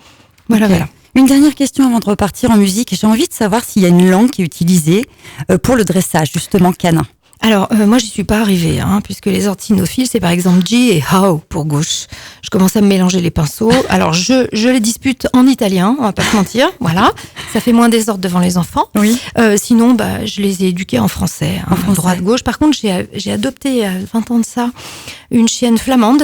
Une dernière question avant de repartir en musique. J'ai envie de savoir s'il y a une langue qui est utilisée pour le dressage, justement canin. Alors, moi, j'y suis pas arrivée, hein, puisque les orthinophiles, c'est par exemple G et How pour gauche. Je commence à me mélanger les pinceaux. Alors, je les dispute en italien, on va pas se mentir. Voilà. Ça fait moins désordre devant les enfants. Oui. Sinon, je les ai éduqués en français, droite, gauche. Par contre, j'ai adopté, à 20 ans de ça, une chienne flamande.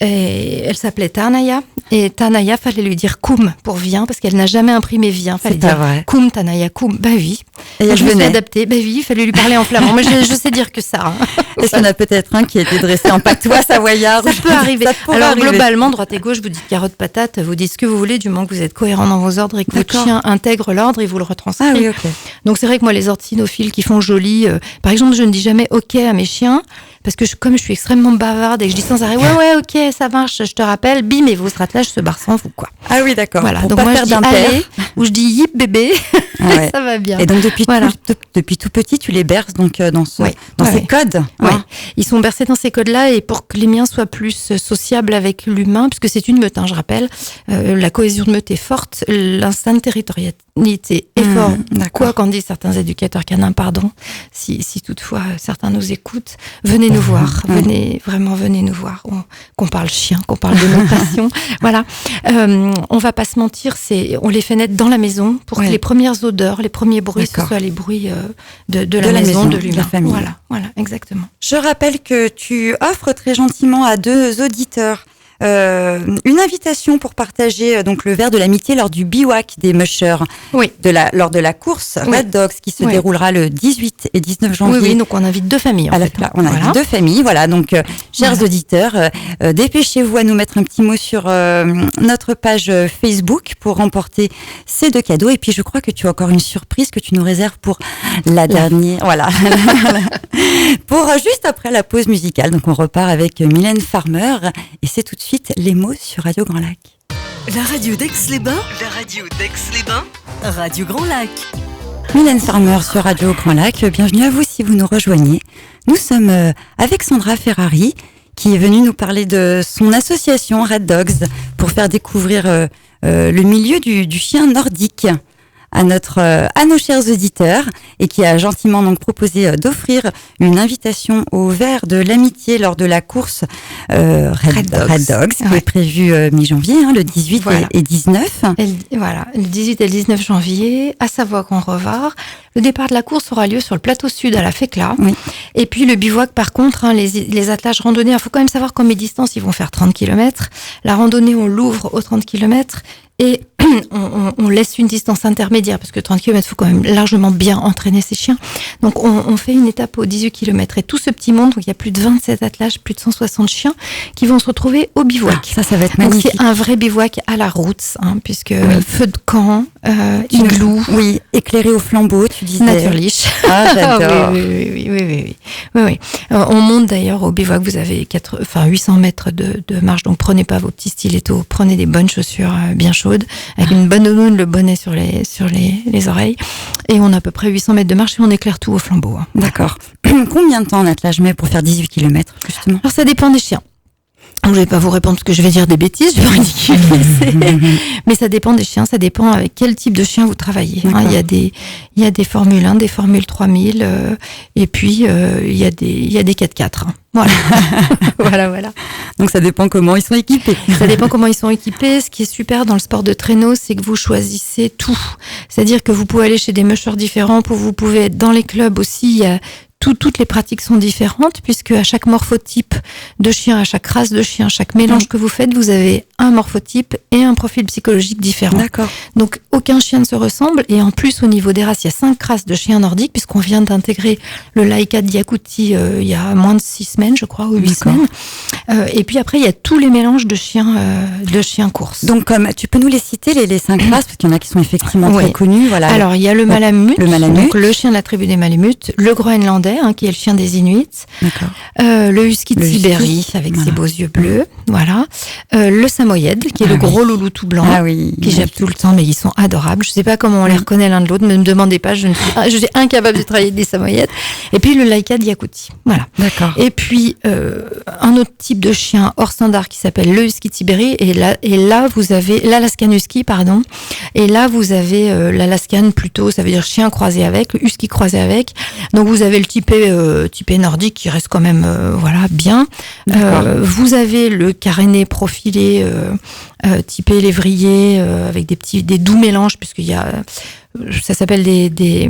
Et elle s'appelait Tanaya. Et Tanaya, fallait lui dire Koum pour viens, parce qu'elle n'a jamais imprimé viens. Fallait dire Koum, Tanaya, Koum. Bah oui. Et je me suis adaptée. Bah oui, il fallait lui parler en flamand. Mais je sais dire que ça. Est-ce qu'il y en a peut-être un qui a été dressé en patois savoyard? Ça peut arriver. Alors, globalement, droite et gauche, vous dites carotte, patate, vous dites ce que vous voulez, du moment que vous êtes cohérent dans vos ordres et que votre chien intègre l'ordre et vous le retranscrit. Ah oui, ok. Donc, c'est vrai que moi, les ordres cynophiles qui font joli, par exemple, je ne dis jamais OK à mes chiens, parce que comme je suis extrêmement bavarde et que je dis sans arrêt, ouais, ok, ça marche, je te rappelle, bim, et votre attelage se barre sans vous, quoi. Ah oui, d'accord. Voilà. Pour donc pas moi, je dis allez, ou je dis yip bébé, ça va bien. Et donc, depuis tout petit, tu les berces donc dans ces codes. Ouais. Ils sont bercés dans ces codes-là, et pour que les miens soient plus sociables avec l'humain, puisque c'est une meute, je rappelle, la cohésion de meute est forte, l'instinct de territorialité est fort. Quoi qu'en disent certains éducateurs canins, pardon, si toutefois certains nous écoutent, venez nous voir, venez nous voir, qu'on parle chien, qu'on parle de nos passions, voilà. On va pas se mentir, on les fait naître dans la maison pour que les premières odeurs, les premiers bruits, ce soient les bruits de la maison, de l'humain. Voilà, exactement. Je rappelle que tu offres très gentiment à 2 auditeurs une invitation pour partager donc le verre de l'amitié lors du bivouac des mushers, lors de la course Red Dogs qui se déroulera le 18 et 19 janvier. Oui, donc on invite 2 familles. On invite 2 familles, voilà. Donc, chers auditeurs, dépêchez-vous à nous mettre un petit mot sur notre page Facebook pour remporter ces 2 cadeaux. Et puis, je crois que tu as encore une surprise que tu nous réserves pour la dernière. Voilà. Pour juste après la pause musicale. Donc, on repart avec Mylène Farmer et c'est tout de suite les mots sur Radio Grand Lac. La radio d'Aix-les-Bains. Radio Grand Lac. Mylène Farmer sur Radio Grand Lac. Bienvenue à vous si vous nous rejoignez. Nous sommes avec Sandra Ferrari qui est venue nous parler de son association Red Dogs pour faire découvrir le milieu du chien nordique à nos chers auditeurs et qui a gentiment donc proposé d'offrir une invitation au verre de l'amitié lors de la course Red Dogs qui est prévue mi-janvier, le 18 et 19. Le 18 et le 19 janvier à Savoie-Grand-Revard. Le départ de la course aura lieu sur le plateau sud à la Fécla. Oui. Et puis le bivouac, par contre, les attelages randonnées, il faut quand même savoir qu'en mi-distance, ils vont faire 30 km. La randonnée, on l'ouvre aux 30 km et on laisse une distance intermédiaire parce que 30 km, il faut quand même largement bien entraîner ses chiens. Donc on fait une étape aux 18 km. Et tout ce petit monde, donc il y a plus de 27 attelages, plus de 160 chiens qui vont se retrouver au bivouac. Ça va être magnifique. Donc c'est un vrai bivouac à la route, puisque feu de camp, igloo. Oui, éclairé au flambeau, tu disais. Naturliche. Ah, j'adore. Oui. On monte d'ailleurs au bivouac, vous avez 800 mètres de marche, donc prenez pas vos petits stilettos, prenez des bonnes chaussures bien chaudes, avec une bonne nounoune, le bonnet sur les oreilles, et on a à peu près 800 mètres de marche et on éclaire tout au flambeau. D'accord. Combien de temps en attelage met pour faire 18 km, justement? Alors, ça dépend des chiens. Je vais pas vous répondre parce que je vais dire des bêtises, je vais ridiculiser. Mais ça dépend des chiens, ça dépend avec quel type de chien vous travaillez. Il y a des Formule 1, des Formule 3000, et puis il y a des 4x4. Voilà. Donc ça dépend comment ils sont équipés. Ça dépend comment ils sont équipés. Ce qui est super dans le sport de traîneau, c'est que vous choisissez tout. C'est-à-dire que vous pouvez aller chez des mushers différents, vous pouvez être dans les clubs aussi. Il y a toutes les pratiques sont différentes puisque à chaque morphotype de chien, à chaque race de chien, chaque mélange que vous faites, vous avez un morphotype et un profil psychologique différent. D'accord. Donc aucun chien ne se ressemble et en plus au niveau des races, il y a 5 races de chiens nordiques puisqu'on vient d'intégrer le Laika de Yakoutie il y a moins de 6 semaines, je crois, ou 8 semaines. Et puis après, il y a tous les mélanges de chiens courses. Donc tu peux nous les citer les 5 races parce qu'il y en a qui sont effectivement très connus. Voilà. Alors il y a le Malamute, donc le chien de la tribu des Malamutes, le Groenlandais, qui est le chien des Inuits. D'accord. Le husky de Sibérie avec ses beaux yeux bleus. Voilà. Le samoyède, qui est le gros loulou tout blanc, qui jappe tout le temps, mais ils sont adorables. Je sais pas comment on les reconnaît l'un de l'autre, ne me demandez pas, je suis incapable de travailler des samoyèdes. Et puis le Laika de Yakoutie. Voilà. D'accord. Et puis un autre type de chien hors standard qui s'appelle le husky de Sibérie. Et là vous avez l'Alaskan husky, pardon. Et là vous avez l'Alaskan plutôt, ça veut dire chien croisé avec, le husky croisé avec. Donc vous avez le typé nordique qui reste quand même bien. Vous avez le caréné profilé typé lévrier avec des doux mélanges puisqu'il y a ça s'appelle des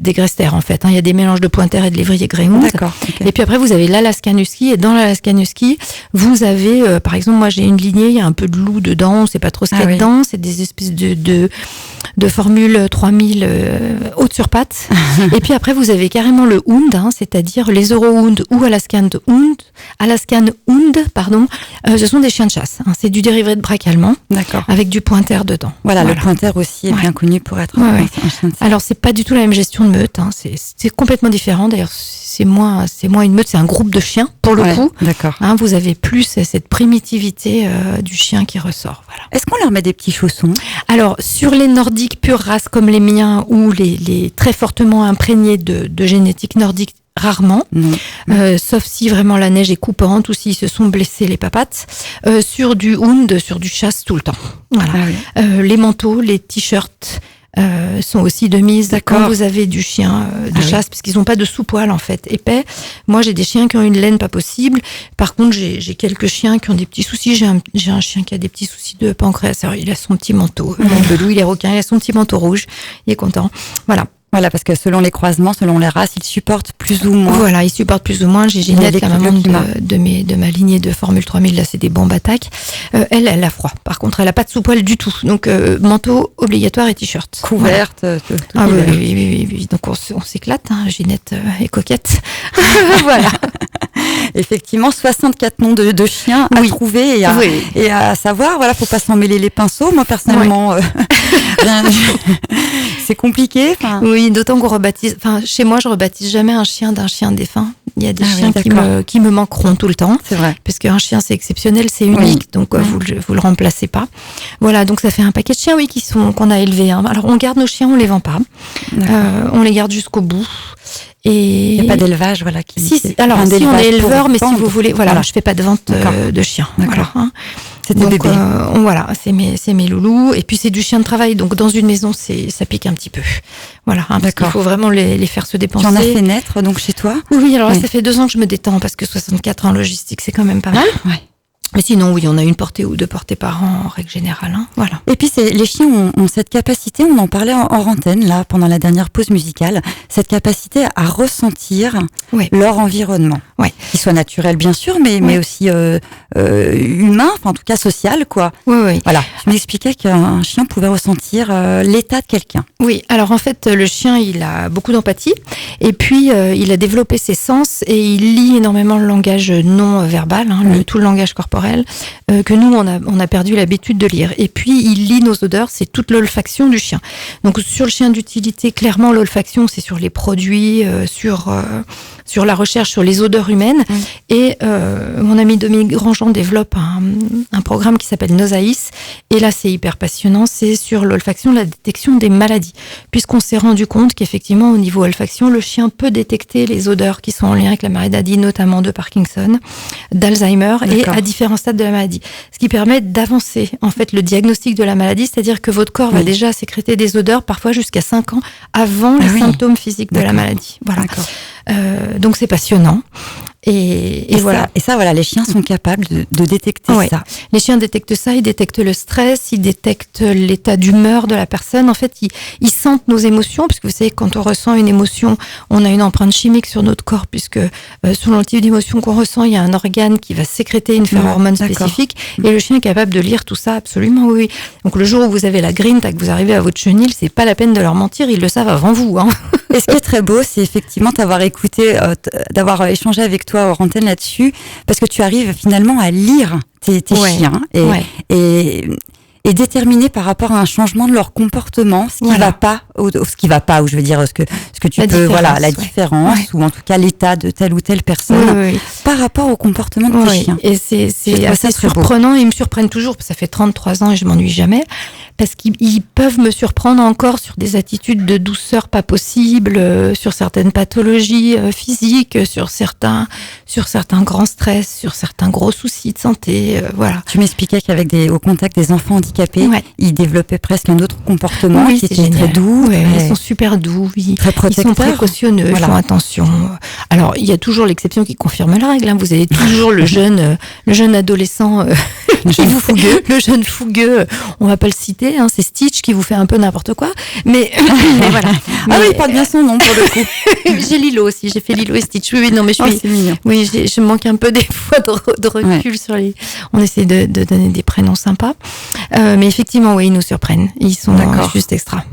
Greyster en fait. Il y a des mélanges de Pointer et de Lévrier Greyhound. D'accord. Okay. Et puis après, vous avez l'Alaskan Husky. Et dans l'Alaskan Husky, vous avez, par exemple, moi j'ai une lignée, il y a un peu de loup dedans, on sait pas trop ce qu'il y a dedans. C'est des espèces de Formule 3000 haute sur pattes. Et puis après, vous avez carrément le Hound, c'est-à-dire les Eurohound ou Alaskan Hound, pardon. Ce sont des chiens de chasse. C'est du dérivé de braque allemand. D'accord. Avec du Pointer dedans. Voilà. Le Pointer aussi est bien connu pour être un chien de chasse. Alors, c'est pas du tout la même gestion de meute. C'est complètement différent. D'ailleurs, c'est moins une meute, c'est un groupe de chiens, pour le coup. D'accord. Vous avez plus cette primitivité du chien qui ressort. Voilà. Est-ce qu'on leur met des petits chaussons? Alors, sur les nordiques pure race comme les miens ou les très fortement imprégnés de génétique nordique, rarement, sauf si vraiment la neige est coupante ou s'ils se sont blessés les papates. Sur du hound, sur du chasse tout le temps. Voilà. Les manteaux, les t-shirts sont aussi de mise. Quand vous avez du chien de chasse, parce qu'ils n'ont pas de sous-poil en fait épais. Moi j'ai des chiens qui ont une laine pas possible. Par contre j'ai quelques chiens qui ont des petits soucis. J'ai un chien qui a des petits soucis de pancréas. Alors, il a son petit manteau. Mon Belou, il est requin, il a son petit manteau rouge. Il est content. Voilà. Voilà, parce que selon les croisements, selon les races, ils supportent plus ou moins. Voilà, ils supportent plus ou moins. J'ai Ginette, la maman de ma lignée de Formule 3000, là, c'est des bombes attaques. Elle a froid. Par contre, elle a pas de sous-poil du tout. Donc, manteau obligatoire et t-shirt. Couverte. Voilà. Oui. Donc, on s'éclate. Ginette est coquette. Voilà. Effectivement, 64 noms de chiens à trouver et à savoir. Voilà, faut pas s'en mêler les pinceaux. Moi, personnellement, c'est compliqué. Oui, d'autant qu'on rebaptise. Chez moi, je rebaptise jamais un chien d'un chien défunt. Il y a des chiens qui me manqueront tout le temps. C'est vrai. Parce qu'un chien, c'est exceptionnel, c'est unique. Donc, vous le remplacez pas. Voilà. Donc, ça fait un paquet de chiens, qu'on a élevés. Alors, on garde nos chiens, on les vend pas. On les garde jusqu'au bout. Et il n'y a pas d'élevage, voilà. Alors, si on est éleveur, mais si vous voulez, voilà, je fais pas de vente de chiens. Voilà. C'est des bébés. Voilà, c'est mes loulous. Et puis c'est du chien de travail, donc dans une maison, ça pique un petit peu. Voilà, parce qu'il faut vraiment les faire se dépenser. Tu en as fait naître donc chez toi? Oui, alors là, ça fait 2 ans que je me détends parce que 64 en logistique, c'est quand même pas mal. Mais sinon, oui, on a une portée ou 2 portées par an en règle générale. Voilà. Et puis, les chiens ont cette capacité, on en parlait en antenne, là, pendant la dernière pause musicale, cette capacité à ressentir leur environnement. Qu'il soit naturel, bien sûr, mais aussi humain, en tout cas social, quoi. Oui. Voilà. Tu m'expliquais qu'un chien pouvait ressentir l'état de quelqu'un. Oui, alors en fait, le chien, il a beaucoup d'empathie. Et puis, il a développé ses sens et il lit énormément le langage non verbal, tout le langage corporel. Que nous, on a perdu l'habitude de lire. Et puis, il lit nos odeurs, c'est toute l'olfaction du chien. Donc, sur le chien d'utilité, clairement, l'olfaction, c'est sur les produits, sur la recherche sur les odeurs humaines. Et mon ami Dominique Grandjean développe un programme qui s'appelle Nosaïs. Et là, c'est hyper passionnant. C'est sur l'olfaction, la détection des maladies. Puisqu'on s'est rendu compte qu'effectivement, au niveau olfaction, le chien peut détecter les odeurs qui sont en lien avec la maladie, notamment de Parkinson, d'Alzheimer et à différents stades de la maladie. Ce qui permet d'avancer, en fait, le diagnostic de la maladie, c'est-à-dire que votre corps va déjà sécréter des odeurs, parfois jusqu'à 5 ans avant les symptômes physiques de la maladie. Voilà. Donc, c'est passionnant. Et voilà. Voilà, les chiens sont capables de détecter ça. Les chiens détectent ça, ils détectent le stress, ils détectent l'état d'humeur de la personne. En fait, ils sentent nos émotions, puisque vous savez, quand on ressent une émotion, on a une empreinte chimique sur notre corps, puisque selon le type d'émotion qu'on ressent, il y a un organe qui va sécréter une phéromone spécifique, et le chien est capable de lire tout ça, absolument, oui. Donc le jour où vous avez la grinta, que vous arrivez à votre chenille, c'est pas la peine de leur mentir, ils le savent avant vous. Et ce qui est très beau, c'est effectivement t'avoir écouté, d'avoir échangé avec toi hors antenne là-dessus, parce que tu arrives finalement à lire tes chiens et déterminer par rapport à un changement de leur comportement ce qui va pas, ou je veux dire ce que tu peux, la différence ou en tout cas l'état de telle ou telle personne par rapport au comportement de tes chiens. Et c'est assez surprenant. Ils me surprennent toujours, parce que ça fait 33 ans et je m'ennuie jamais, parce qu'ils peuvent me surprendre encore sur des attitudes de douceur pas possible, sur certaines pathologies physiques, sur certains grands stress, sur certains gros soucis de santé, voilà. Tu m'expliquais qu'avec au contact des enfants handicapés, handicapés, Ouais. ils développaient presque un autre comportement Oui, qui c'est était très génial. doux. Ouais, très- ils sont super doux. très Ils protecteurs. sont précautionneux, Voilà. ils font attention. Alors, il y a toujours l'exception qui confirme la règle. Hein. Vous avez toujours le jeune adolescent qui vous fougueux. Le jeune fougueux, on va pas le citer, hein, c'est Stitch qui vous fait un peu n'importe quoi. Mais voilà. Ah oui, Mais- il porte bien son nom pour le coup. j'ai Lilo aussi, j'ai fait Lilo et Stitch. Oui, non, mais je Oh, suis... c'est mignon. Oui, je manque un peu des fois de recul sur les... On essaie de donner des prénoms sympas. Mais effectivement, oui, ils nous surprennent. Ils sont juste extra.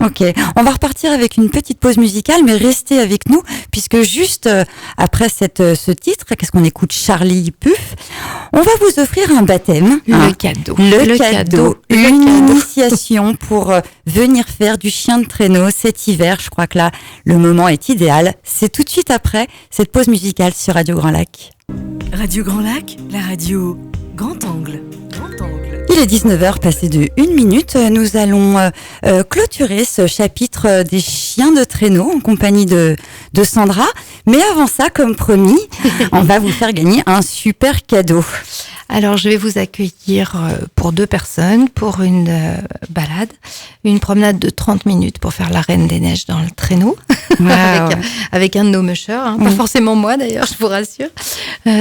Ok, on va repartir avec une petite pause musicale, mais restez avec nous, puisque juste après ce titre, qu'est-ce qu'on écoute, Charlie Puth, on va vous offrir un baptême. Le cadeau. Le cadeau. Le Une cadeau. initiation pour venir faire du chien de traîneau cet hiver. Je crois que là, le moment est idéal. C'est tout de suite après cette pause musicale sur Radio Grand Lac. Radio Grand Lac, la radio Grand Angle. Grand Angle. Il est 19h, passé de 1 minute. Nous allons clôturer ce chapitre des chiens de traîneau en compagnie de Sandra. Mais avant ça, comme promis, on va vous faire gagner un super cadeau. Alors, je vais vous accueillir pour 2 personnes pour une balade, une promenade de 30 minutes pour faire la Reine des Neiges dans le traîneau, Wow. avec un de nos mushers, hein, pas forcément moi d'ailleurs, je vous rassure.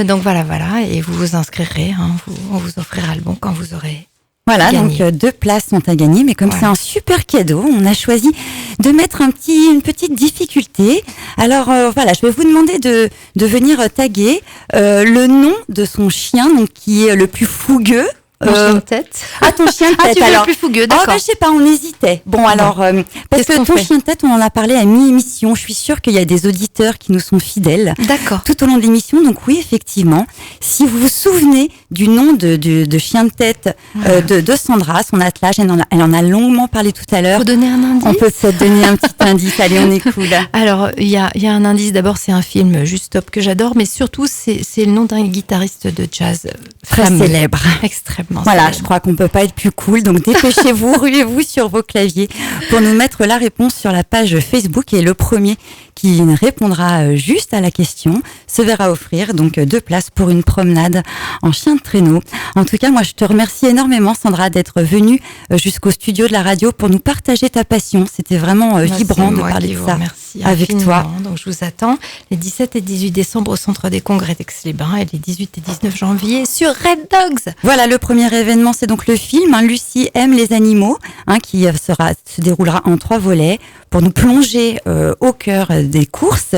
Donc voilà, et vous vous inscrirez, hein, on vous offrira le bon quand vous aurez Voilà, gagné. donc 2 places sont à gagner, mais comme Voilà. c'est un super cadeau, on a choisi de mettre une petite difficulté. Alors voilà, je vais vous demander de venir taguer le nom de son chien, donc qui est le plus fougueux. Mon chien de tête. Ah, ton chien de Ah, tête, tu veux alors. le plus fougueux, Oh, d'accord. je sais pas, on hésitait. Bon, alors, parce Qu'est-ce que qu'on ton fait chien de tête, on en a parlé à mi-émission. Je suis sûre qu'il y a des auditeurs qui nous sont fidèles D'accord. tout au long de l'émission. Donc oui, effectivement, si vous vous souvenez du nom de chien de tête de Sandra, son attelage, elle en a longuement parlé tout à l'heure. Faut donner un indice. On peut peut-être donner un petit indice. Allez, on écoute. Alors, il y a un indice. D'abord, c'est un film Juste Stop que j'adore, mais surtout, c'est le nom d'un guitariste de jazz Très fameux. célèbre. Extrêmement Voilà, célèbre. je crois qu'on peut pas être plus cool. Donc dépêchez-vous, ruez-vous sur vos claviers pour nous mettre la réponse sur la page Facebook. Et le premier qui répondra juste à la question se verra offrir donc 2 places pour une promenade en chien de traîneau. En tout cas, moi, je te remercie énormément, Sandra, d'être venue jusqu'au studio de la radio pour nous partager ta passion. C'était vraiment vibrant de parler de ça avec toi. Donc, je vous attends les 17 et 18 décembre au Centre des Congrès d'Aix-les-Bains et les 18 et 19 janvier sur Red Dogs. Voilà, le premier événement, c'est donc le film Lucie aime les animaux, qui se déroulera en 3 volets pour nous plonger au cœur des courses.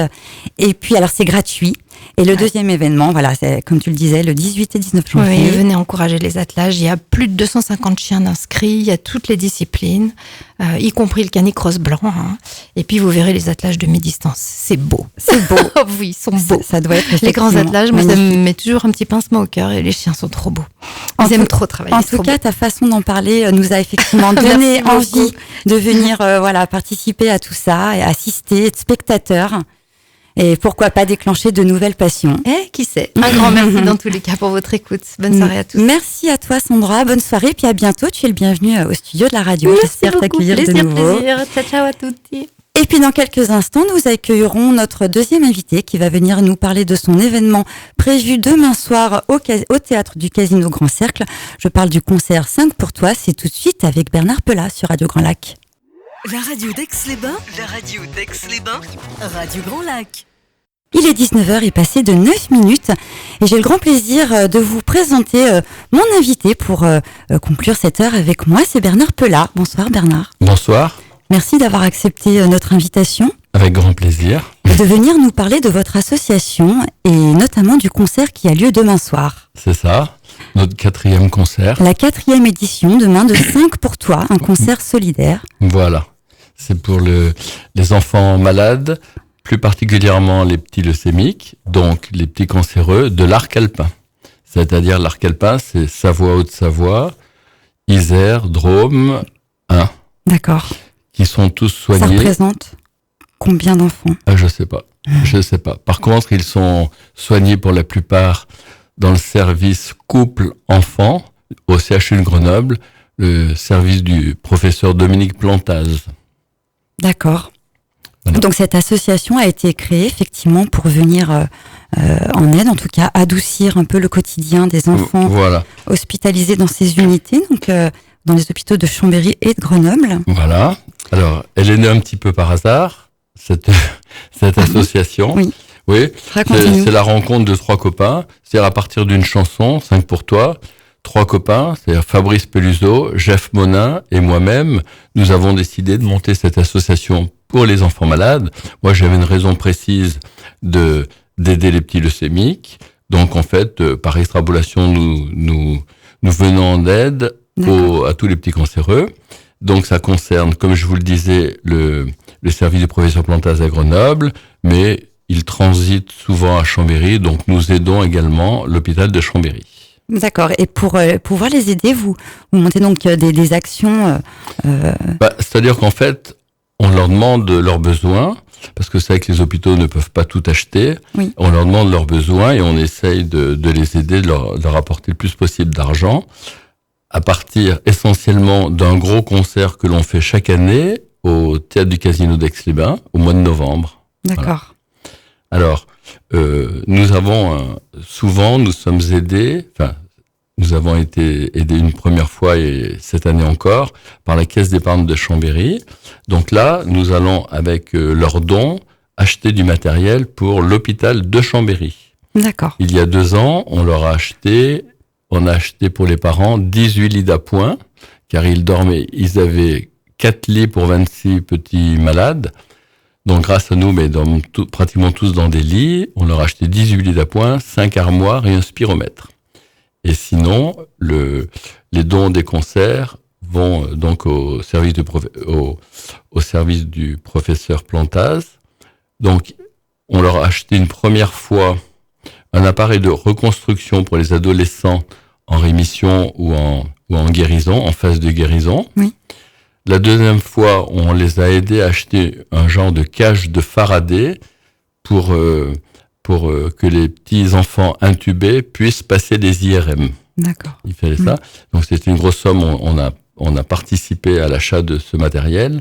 Et puis, alors, c'est gratuit. Et le deuxième événement, voilà, c'est comme tu le disais, le 18 et 19 janvier. Oui, venez encourager les attelages. Il y a plus de 250 chiens d'inscrits. Il y a toutes les disciplines, y compris le canicross blanc. Hein. Et puis, vous verrez les attelages de mi-distance. C'est beau. C'est beau. Oui, ils sont beaux. Ça doit être Les grands effectivement attelages, moi, ça me magnifique. met toujours un petit pincement au cœur et les chiens sont trop beaux. En Ils aiment tout- trop travailler. En c'est tout trop cas, ta façon d'en parler nous a effectivement donné Merci envie beaucoup. de venir participer à tout ça, et assister, être spectateur. Et pourquoi pas déclencher de nouvelles passions. Eh, qui sait. Un grand merci dans tous les cas pour votre écoute. Bonne soirée à tous. Merci à toi, Sandra. Bonne soirée. Puis à bientôt. Tu es le bienvenu au studio de la radio. J'espère t'accueillir de nouveau. Plaisir. Ciao, ciao à tutti. Et puis dans quelques instants, nous accueillerons notre deuxième invité qui va venir nous parler de son événement prévu demain soir au théâtre du Casino Grand Cercle. Je parle du concert 5 pour toi. C'est tout de suite avec Bernard Pelat sur Radio Grand Lac. La radio d'Aix-les-Bains. La radio d'Aix-les-Bains. Radio Grand Lac. Il est 19h et passé de 9 minutes et j'ai le grand plaisir de vous présenter mon invité pour conclure cette heure avec moi. C'est Bernard Pelat. Bonsoir Bernard. Bonsoir, Merci d'avoir accepté notre invitation avec grand plaisir. et de venir nous parler de votre association et notamment du concert qui a lieu demain soir. C'est ça, notre 4e concert. La 4e édition demain de 5 pour toi, un concert solidaire. Voilà, c'est pour les enfants malades, plus particulièrement les petits leucémiques, donc les petits cancéreux de l'arc alpin. C'est-à-dire l'arc alpin, c'est Savoie, Haute-Savoie, Isère, Drôme, Ain, D'accord. qui sont tous Ça soignés. représente combien d'enfants? Ah, je sais pas. Par contre, ils sont soignés pour la plupart dans le service couple-enfant au CHU de Grenoble, le service du professeur Dominique Plantaz. D'accord. Voilà. Donc cette association a été créée effectivement pour venir en aide, en tout cas adoucir un peu le quotidien des enfants Voilà. hospitalisés dans ces unités. Donc dans les hôpitaux de Chambéry et de Grenoble. Voilà. Alors, elle est née un petit peu par hasard, cette association. Oui. Oui. Racontez-nous. C'est la rencontre de 3 copains. C'est-à-dire à partir d'une chanson, 5 pour toi, 3 copains, c'est-à-dire Fabrice Peluso, Jeff Monin et moi-même, nous avons décidé de monter cette association pour les enfants malades. Moi, j'avais une raison précise d'aider les petits leucémiques. Donc, en fait, par extrapolation, nous venons en aide à tous les petits cancéreux. Donc, ça concerne, comme je vous le disais, le service du professeur Plantaz à Grenoble, mais il transite souvent à Chambéry. Donc, nous aidons également l'hôpital de Chambéry. D'accord. Et pour pouvoir les aider, vous montez donc des actions. C'est-à-dire qu'en fait, on leur demande leurs besoins, parce que c'est vrai que les hôpitaux ne peuvent pas tout acheter. Oui. On leur demande leurs besoins et on essaye de les aider, de leur apporter le plus possible d'argent, à partir essentiellement d'un gros concert que l'on fait chaque année au Théâtre du Casino d'Aix-les-Bains, au mois de novembre. D'accord. Voilà. Alors, nous avons nous sommes aidés, nous avons été aidés une première fois et cette année encore par la Caisse d'épargne de Chambéry. Donc là, nous allons avec leurs dons acheter du matériel pour l'hôpital de Chambéry. D'accord. Il y a 2 ans, on a acheté pour les parents 18 lits d'appoint, car ils avaient 4 lits pour 26 petits malades. Donc, grâce à nous, mais pratiquement tous dans des lits, on leur a acheté 18 lits d'appoint, 5 armoires et un spiromètre. Et sinon, les dons des concerts vont donc au service du professeur Plantaz. Donc, on leur a acheté une première fois un appareil de reconstruction pour les adolescents en rémission ou en guérison, en phase de guérison. Oui. La deuxième fois, on les a aidés à acheter un genre de cage de Faraday pour que les petits enfants intubés puissent passer des IRM. D'accord. Il fallait ça. Donc c'était une grosse somme. On a participé à l'achat de ce matériel.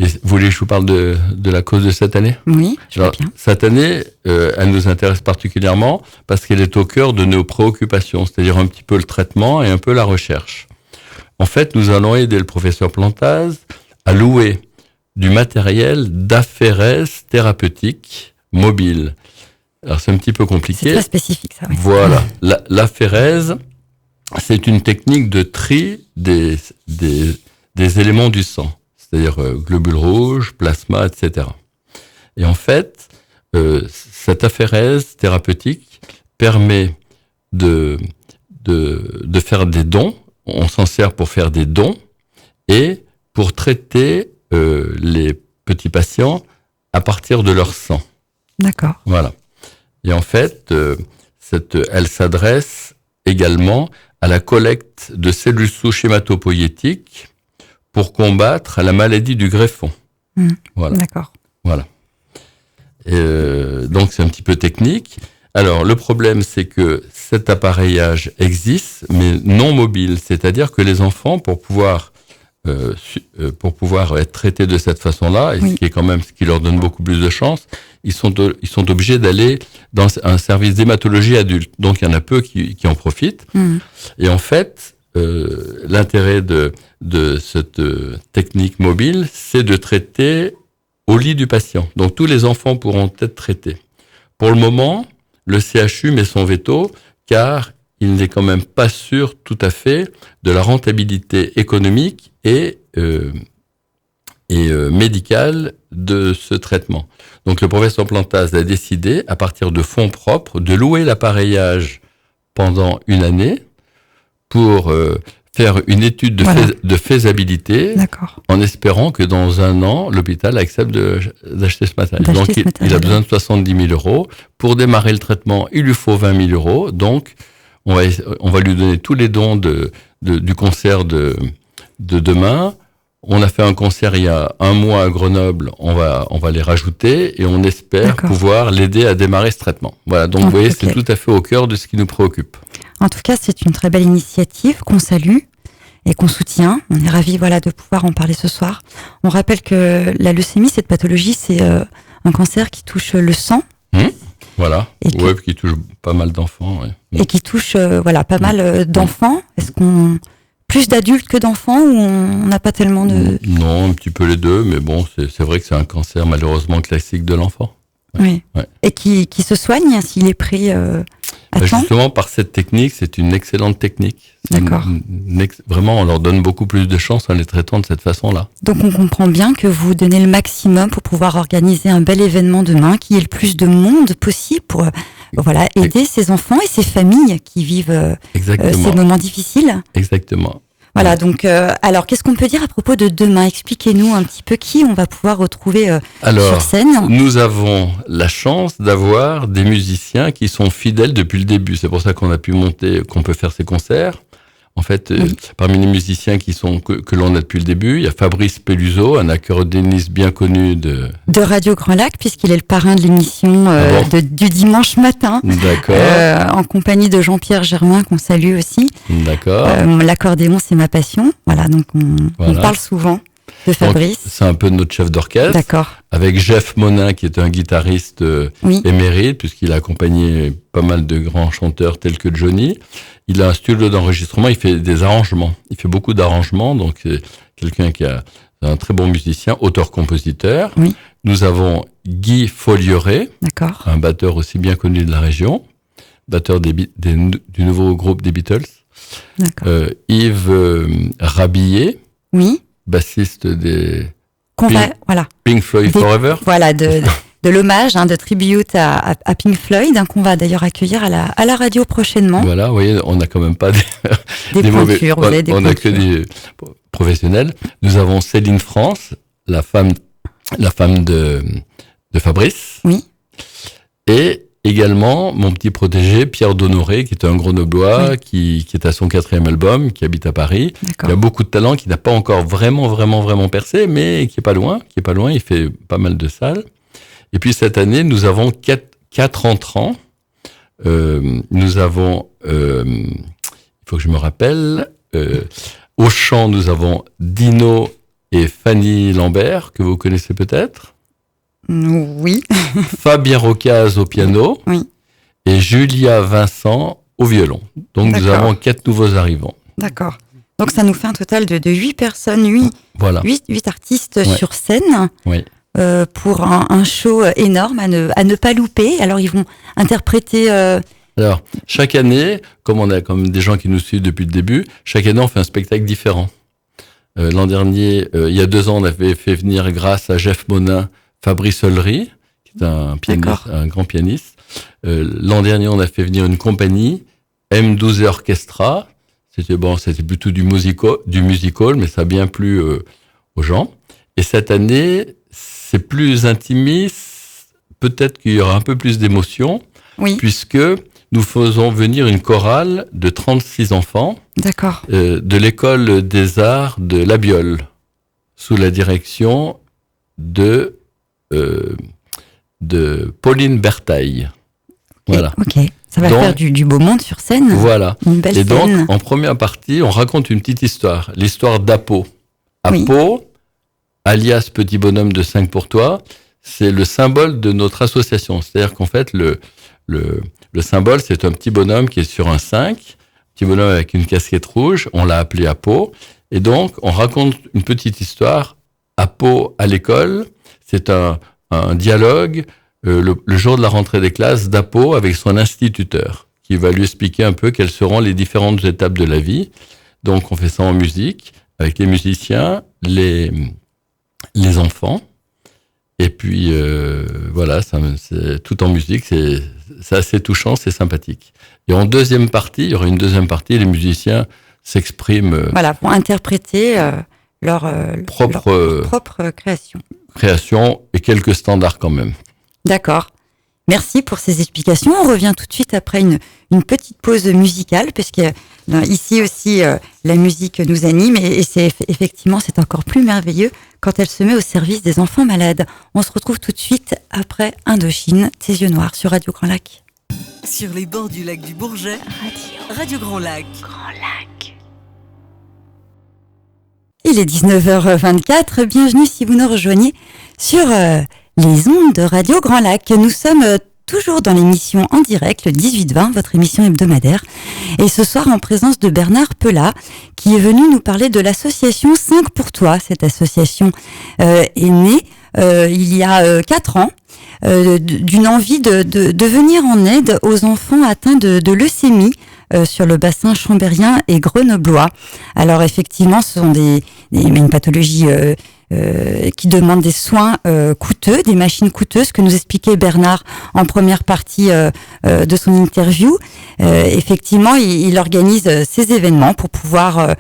Et vous voulez que je vous parle de la cause de cette année ? Oui, je veux Alors, bien. cette année, elle nous intéresse particulièrement parce qu'elle est au cœur de nos préoccupations, c'est-à-dire un petit peu le traitement et un peu la recherche. En fait, nous allons aider le professeur Plantaz à louer du matériel d'aphérèse thérapeutique mobile. Alors, c'est un petit peu compliqué. C'est très spécifique, ça. Oui. Voilà. L'aphérèse, c'est une technique de tri des éléments du sang, c'est-à-dire globules rouges, plasma, etc. Et en fait, cette aphérèse thérapeutique permet de faire des dons. On s'en sert pour faire des dons et pour traiter les petits patients à partir de leur sang. D'accord. Voilà. Et en fait, elle s'adresse également à la collecte de cellules souches hématopoïétiques pour combattre la maladie du greffon. Voilà. D'accord. Voilà. Et donc, c'est un petit peu technique. Alors, le problème, c'est que cet appareillage existe, mais non mobile. C'est-à-dire que les enfants, pour pouvoir être traités de cette façon-là, et ce qui leur donne beaucoup plus de chance, ils sont obligés d'aller dans un service d'hématologie adulte. Donc, il y en a peu qui en profitent. Et en fait, l'intérêt de cette technique mobile, c'est de traiter au lit du patient. Donc, tous les enfants pourront être traités. Pour le moment, le CHU met son veto, car il n'est quand même pas sûr tout à fait de la rentabilité économique et médicale de ce traitement. Donc le professeur Plantaz a décidé, à partir de fonds propres, de louer l'appareillage pendant une année pour faire une étude de faisabilité, en espérant que dans 1 an, l'hôpital accepte d'acheter ce matériel. Donc il a besoin de 70 000 euros. Pour démarrer le traitement, il lui faut 20 000 euros. Donc on va lui donner tous les dons du concert de demain. On a fait un concert il y a 1 mois à Grenoble, on va les rajouter et on espère pouvoir l'aider à démarrer ce traitement. Voilà, donc vous voyez, c'est tout à fait au cœur de ce qui nous préoccupe. En tout cas, c'est une très belle initiative qu'on salue et qu'on soutient. On est ravis de pouvoir en parler ce soir. On rappelle que la leucémie, cette pathologie, c'est un cancer qui touche le sang. Voilà, qui touche pas mal d'enfants. Ouais. Et qui touche pas mal d'enfants. Est-ce qu'on plus d'adultes que d'enfants ou on n'a pas tellement de... Non, un petit peu les deux, mais bon, c'est vrai que c'est un cancer malheureusement classique de l'enfant. Oui. Ouais. Et qui se soigne s'il est pris à temps. Justement, par cette technique, c'est une excellente technique. D'accord. Vraiment, on leur donne beaucoup plus de chance en les traitant de cette façon-là. Donc on comprend bien que vous donnez le maximum pour pouvoir organiser un bel événement demain, qu'il y ait le plus de monde possible pour aider ces enfants et ces familles qui vivent ces moments difficiles. Exactement. Voilà, donc alors qu'est-ce qu'on peut dire à propos de demain ? Expliquez-nous un petit peu qui on va pouvoir retrouver sur scène. Nous avons la chance d'avoir des musiciens qui sont fidèles depuis le début. C'est pour ça qu'on peut faire ces concerts. En fait, parmi les musiciens que l'on a depuis le début, il y a Fabrice Peluso, un accordéoniste bien connu de Radio Grand Lac, puisqu'il est le parrain de l'émission du dimanche matin. D'accord. En compagnie de Jean-Pierre Germain, qu'on salue aussi. D'accord. L'accordéon, c'est ma passion. Voilà, donc on parle souvent de Fabrice. Donc, c'est un peu notre chef d'orchestre. D'accord. Avec Jeff Monin, qui est un guitariste émérite, puisqu'il a accompagné pas mal de grands chanteurs tels que Johnny. Il a un studio d'enregistrement, il fait des arrangements. Il fait beaucoup d'arrangements, donc c'est quelqu'un qui est un très bon musicien, auteur-compositeur. Oui. Nous avons Guy Follieret, un batteur aussi bien connu de la région, batteur du nouveau groupe des Beatles. Yves Rabillet, bassiste des Pink Floyd Forever. Voilà, de l'hommage, de tribute à Pink Floyd, qu'on va d'ailleurs accueillir à la radio prochainement. Voilà, vous voyez, on n'a quand même pas des mauvais... On n'a que des professionnels. Nous avons Céline France, la femme de Fabrice. Oui. Et également mon petit protégé, Pierre Donnoré, qui est un Grenoblois, qui est à son 4e album, qui habite à Paris, qui a beaucoup de talent, qui n'a pas encore vraiment percé, mais qui est pas loin, il fait pas mal de salles. Et puis cette année, nous avons quatre entrants. Nous avons, il faut que je me rappelle, au chant, nous avons Dino et Fanny Lambert, que vous connaissez peut-être. Oui. Fabien Rocaz au piano. Oui. Et Julia Vincent au violon. Donc nous avons 4 nouveaux arrivants. D'accord. Donc ça nous fait un total de 8 personnes, 8 artistes sur scène. Oui. Pour un show énorme à ne pas louper. Alors ils vont interpréter... Alors, chaque année, comme on a comme des gens qui nous suivent depuis le début, chaque année on fait un spectacle différent. L'an dernier, il y a 2 ans, on avait fait venir, grâce à Jeff Monin, Fabrice Ollery, qui est un pianiste, un grand pianiste. L'an dernier, on a fait venir une compagnie, M12 Orchestra. C'était plutôt du musical, mais ça a bien plu aux gens. Et cette année, c'est plus intimiste. Peut-être qu'il y aura un peu plus d'émotion, puisque nous faisons venir une chorale de 36 enfants de l'école des arts de La Biole, sous la direction de Pauline Bertaille. Voilà. Ok, ça va faire du beau monde sur scène. Voilà. Une belle scène. Donc, en première partie, on raconte une petite histoire, l'histoire d'Apo. Apo, alias Petit Bonhomme de 5 pour toi, c'est le symbole de notre association. C'est-à-dire qu'en fait, le symbole, c'est un petit bonhomme qui est sur un 5, petit bonhomme avec une casquette rouge, on l'a appelé Apo. Et donc, on raconte une petite histoire, Apo à l'école. C'est un dialogue le jour de la rentrée des classes d'Apo avec son instituteur, qui va lui expliquer un peu quelles seront les différentes étapes de la vie. Donc, on fait ça en musique, avec les musiciens, les enfants. Et puis, voilà, c'est tout en musique, c'est assez touchant, c'est sympathique. Et en deuxième partie, il y aura une deuxième partie, les musiciens s'expriment... Voilà, pour interpréter leur propre création. Création et quelques standards quand même. D'accord. Merci pour ces explications. On revient tout de suite après une petite pause musicale, puisque ici aussi la musique nous anime et c'est encore plus merveilleux quand elle se met au service des enfants malades. On se retrouve tout de suite après Indochine, Tes yeux noirs sur Radio Grand Lac. Sur les bords du lac du Bourget, Radio Grand Lac. Grand Lac. Il est 19h24. Bienvenue si vous nous rejoignez sur les ondes de Radio Grand Lac. Nous sommes toujours dans l'émission En Direct, le 18-20, votre émission hebdomadaire. Et ce soir, en présence de Bernard Pelat, qui est venu nous parler de l'association 5 pour toi. Cette association est née il y a 4 ans. D'une envie de venir en aide aux enfants atteints de leucémie sur le bassin chambérien et grenoblois. Alors effectivement, ce sont une pathologie qui demande des soins coûteux, des machines coûteuses, que nous expliquait Bernard en première partie de son interview. Effectivement, il organise ces événements pour pouvoir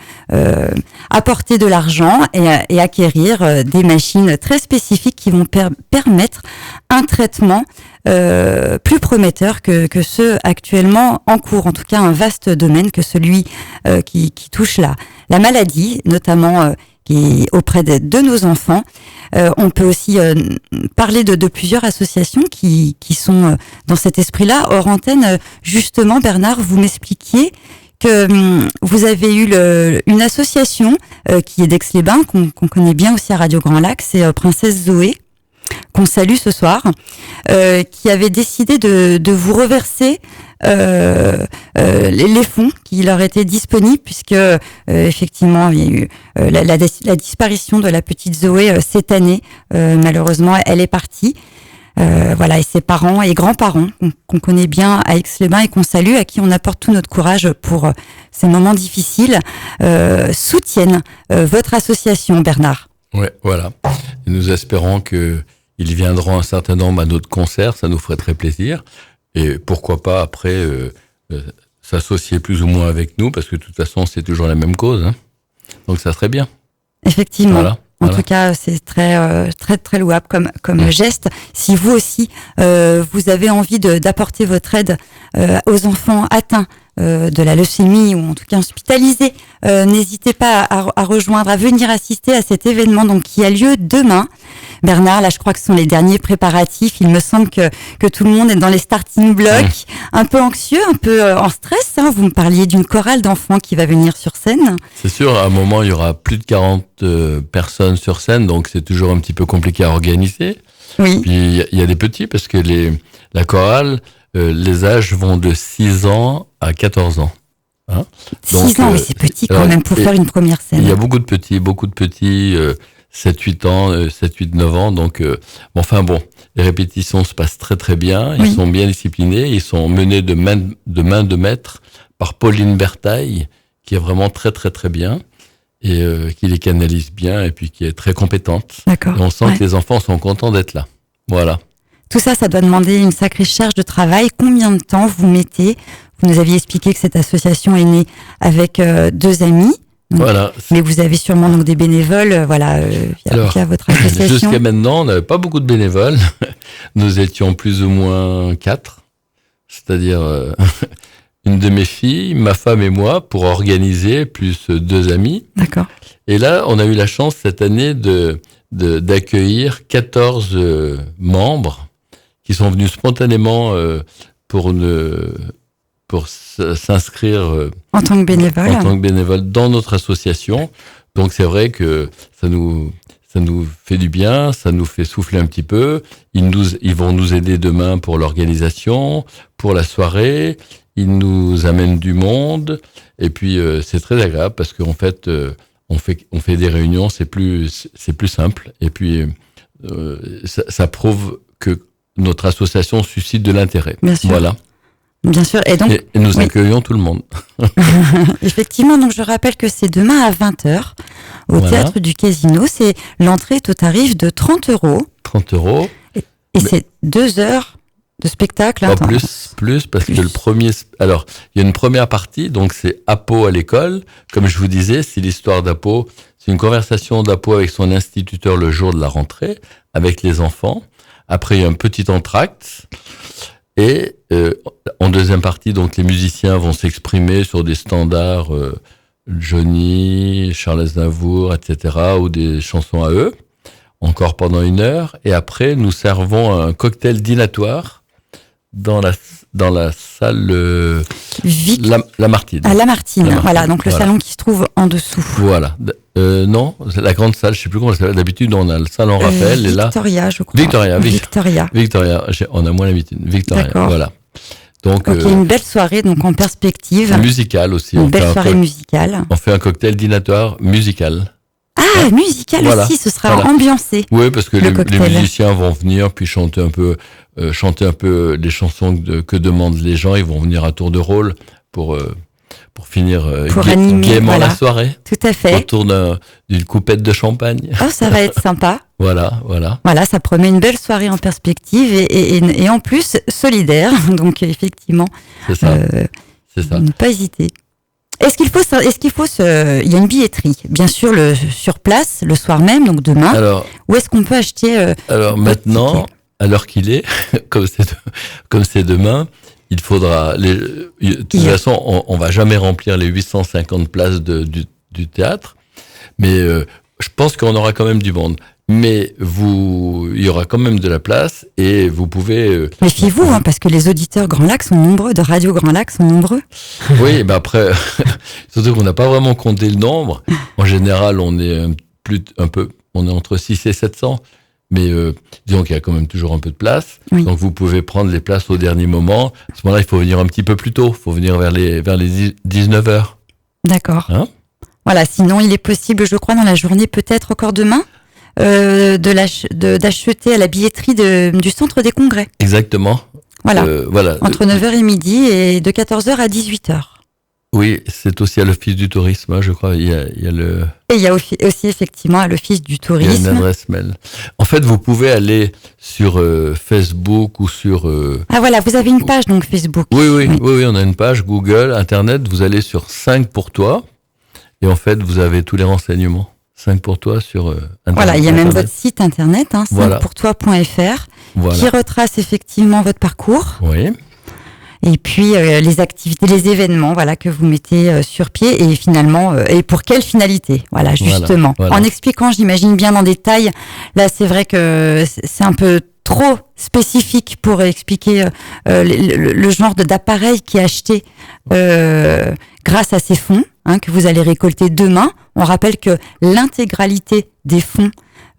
apporter de l'argent et acquérir des machines très spécifiques qui vont permettre un traitement plus prometteur que ceux actuellement en cours, en tout cas un vaste domaine que celui qui touche la maladie, notamment qui est auprès de nos enfants. On peut aussi parler de plusieurs associations qui sont dans cet esprit-là. Hors antenne, justement, Bernard, vous m'expliquiez que vous avez eu une association qui est d'Aix-les-Bains, qu'on connaît bien aussi à Radio Grand Lac, c'est Princesse Zoé, qu'on salue ce soir, qui avait décidé de vous reverser les fonds qui leur étaient disponibles, puisque effectivement il y a eu la disparition de la petite Zoé cette année. Malheureusement, elle est partie. Voilà, et ses parents et grands-parents qu'on connaît bien à Aix-les-Bains et qu'on salue, à qui on apporte tout notre courage pour ces moments difficiles, soutiennent votre association, Bernard. Ouais, voilà. Et nous espérons que ils viendront un certain nombre à notre concert, ça nous ferait très plaisir. Et pourquoi pas après s'associer plus ou moins avec nous, parce que de toute façon c'est toujours la même cause. Hein. Donc ça serait bien. Effectivement. Voilà. En tout cas, c'est très louable comme geste. Si vous aussi, vous avez envie d'apporter votre aide aux enfants atteints de la leucémie, ou en tout cas hospitalisés, n'hésitez pas à rejoindre, à venir assister à cet événement donc qui a lieu demain. Bernard, là, je crois que ce sont les derniers préparatifs. Il me semble que tout le monde est dans les starting blocks, un peu anxieux, un peu en stress. Hein. Vous me parliez d'une chorale d'enfants qui va venir sur scène. C'est sûr, à un moment, il y aura plus de 40 personnes sur scène, donc c'est toujours un petit peu compliqué à organiser. Oui. Puis il y a des petits, parce que la chorale, les âges vont de 6 ans à 14 ans. Hein. 6 ans, mais c'est petit quand même pour faire une première scène. Il y a beaucoup de petits, 7-8 ans, 7-8-9 ans. Donc, enfin bon, les répétitions se passent très très bien. Ils sont bien disciplinés. Ils sont menés de main de maître par Pauline Bertaille, qui est vraiment très très très bien et qui les canalise bien et puis qui est très compétente. D'accord. Et on sent que les enfants sont contents d'être là. Voilà. Tout ça, ça doit demander une sacrée charge de travail. Combien de temps vous mettez? Vous nous aviez expliqué que cette association est née avec 2 amis. Donc, voilà. Mais vous avez sûrement donc des bénévoles, via votre association. Jusqu'à maintenant, on n'avait pas beaucoup de bénévoles. Nous étions plus ou moins 4, c'est-à-dire une de mes filles, ma femme et moi, pour organiser, plus 2 amis. D'accord. Et là, on a eu la chance cette année d'accueillir 14 membres qui sont venus spontanément pour s'inscrire en tant que bénévole dans notre association. Donc c'est vrai que ça nous fait du bien, ça nous fait souffler un petit peu. Ils vont nous aider demain pour l'organisation, pour la soirée. Ils nous amènent du monde et puis c'est très agréable parce qu'en fait on fait des réunions, c'est plus simple et puis ça prouve que notre association suscite de l'intérêt. Bien sûr. Voilà. Bien sûr. Et donc, et nous accueillons tout le monde. Effectivement, donc je rappelle que c'est demain à 20h au Théâtre du Casino. L'entrée est au tarif de 30 €. 30 €. Et c'est 2 heures de spectacle. Pas plus, parce que le premier... Alors, il y a une première partie, donc c'est Apo à l'école. Comme je vous disais, c'est l'histoire d'Apo. C'est une conversation d'Apo avec son instituteur le jour de la rentrée, avec les enfants. Après, il y a un petit entracte. Et en deuxième partie, donc les musiciens vont s'exprimer sur des standards Johnny, Charles Aznavour, etc., ou des chansons à eux, encore pendant 1 heure. Et après, nous servons un cocktail dînatoire dans la salle Lamartine. À Lamartine, voilà, donc le salon qui se trouve en dessous. Voilà. Non, c'est la grande salle, je sais plus comment ça s'appelle. D'habitude, on a le salon Raphaël et là. Victoria, je crois. Victoria. On a moins l'habitude. Victoria, d'accord. Voilà. Donc, une belle soirée donc en perspective. Musicale aussi. Une belle soirée musicale. On fait un cocktail dînatoire musical. Ah, musical aussi, ce sera ambiancé. Oui, parce que les musiciens vont venir puis chanter un peu les chansons que demandent les gens. Ils vont venir à tour de rôle pour finir animer, gaiement la soirée. Tout à fait. Autour d'une coupette de champagne. Oh, ça va être sympa. Voilà. Voilà, ça promet une belle soirée en perspective et en plus solidaire. Donc effectivement, c'est ça. Ne pas hésiter. Il y a une billetterie, bien sûr, sur place, le soir même, donc demain. Alors, où est-ce qu'on peut acheter alors maintenant, à l'heure qu'il est, comme c'est demain, il faudra. De toute façon, on va jamais remplir les 850 places du théâtre, mais je pense qu'on aura quand même du monde. Mais il y aura quand même de la place et vous pouvez. Méfiez-vous, parce que les auditeurs Grand Lac sont nombreux, de Radio Grand Lac sont nombreux. Oui, après, surtout qu'on n'a pas vraiment compté le nombre. En général, on est on est entre 6 et 700. Mais disons qu'il y a quand même toujours un peu de place. Oui. Donc vous pouvez prendre les places au dernier moment. À ce moment-là, il faut venir un petit peu plus tôt. Il faut venir vers les 19h. D'accord. Voilà, sinon il est possible, je crois, dans la journée, peut-être encore demain, d'acheter à la billetterie du centre des congrès. Exactement. Voilà. Entre 9h et midi et de 14h à 18h. Oui, c'est aussi à l'Office du tourisme, je crois. Il y a Et il y a aussi effectivement à l'Office du tourisme. Il y a une adresse mail. En fait, vous pouvez aller sur Facebook ou sur... Ah voilà, vous avez une page donc Facebook. Oui, on a une page Google, Internet. Vous allez sur 5 pour toi. Et en fait, vous avez tous les renseignements. 5 pour toi sur Internet. Voilà, il y a même votre site Internet, 5pourtoi.fr, qui retrace effectivement votre parcours. Oui. Et puis les activités, les événements, que vous mettez sur pied et finalement et pour quelle finalité, justement. Voilà. En expliquant, j'imagine bien en détail. Là, c'est vrai que c'est un peu trop spécifique pour expliquer le genre d'appareil qui est acheté grâce à ces fonds que vous allez récolter demain. On rappelle que l'intégralité des fonds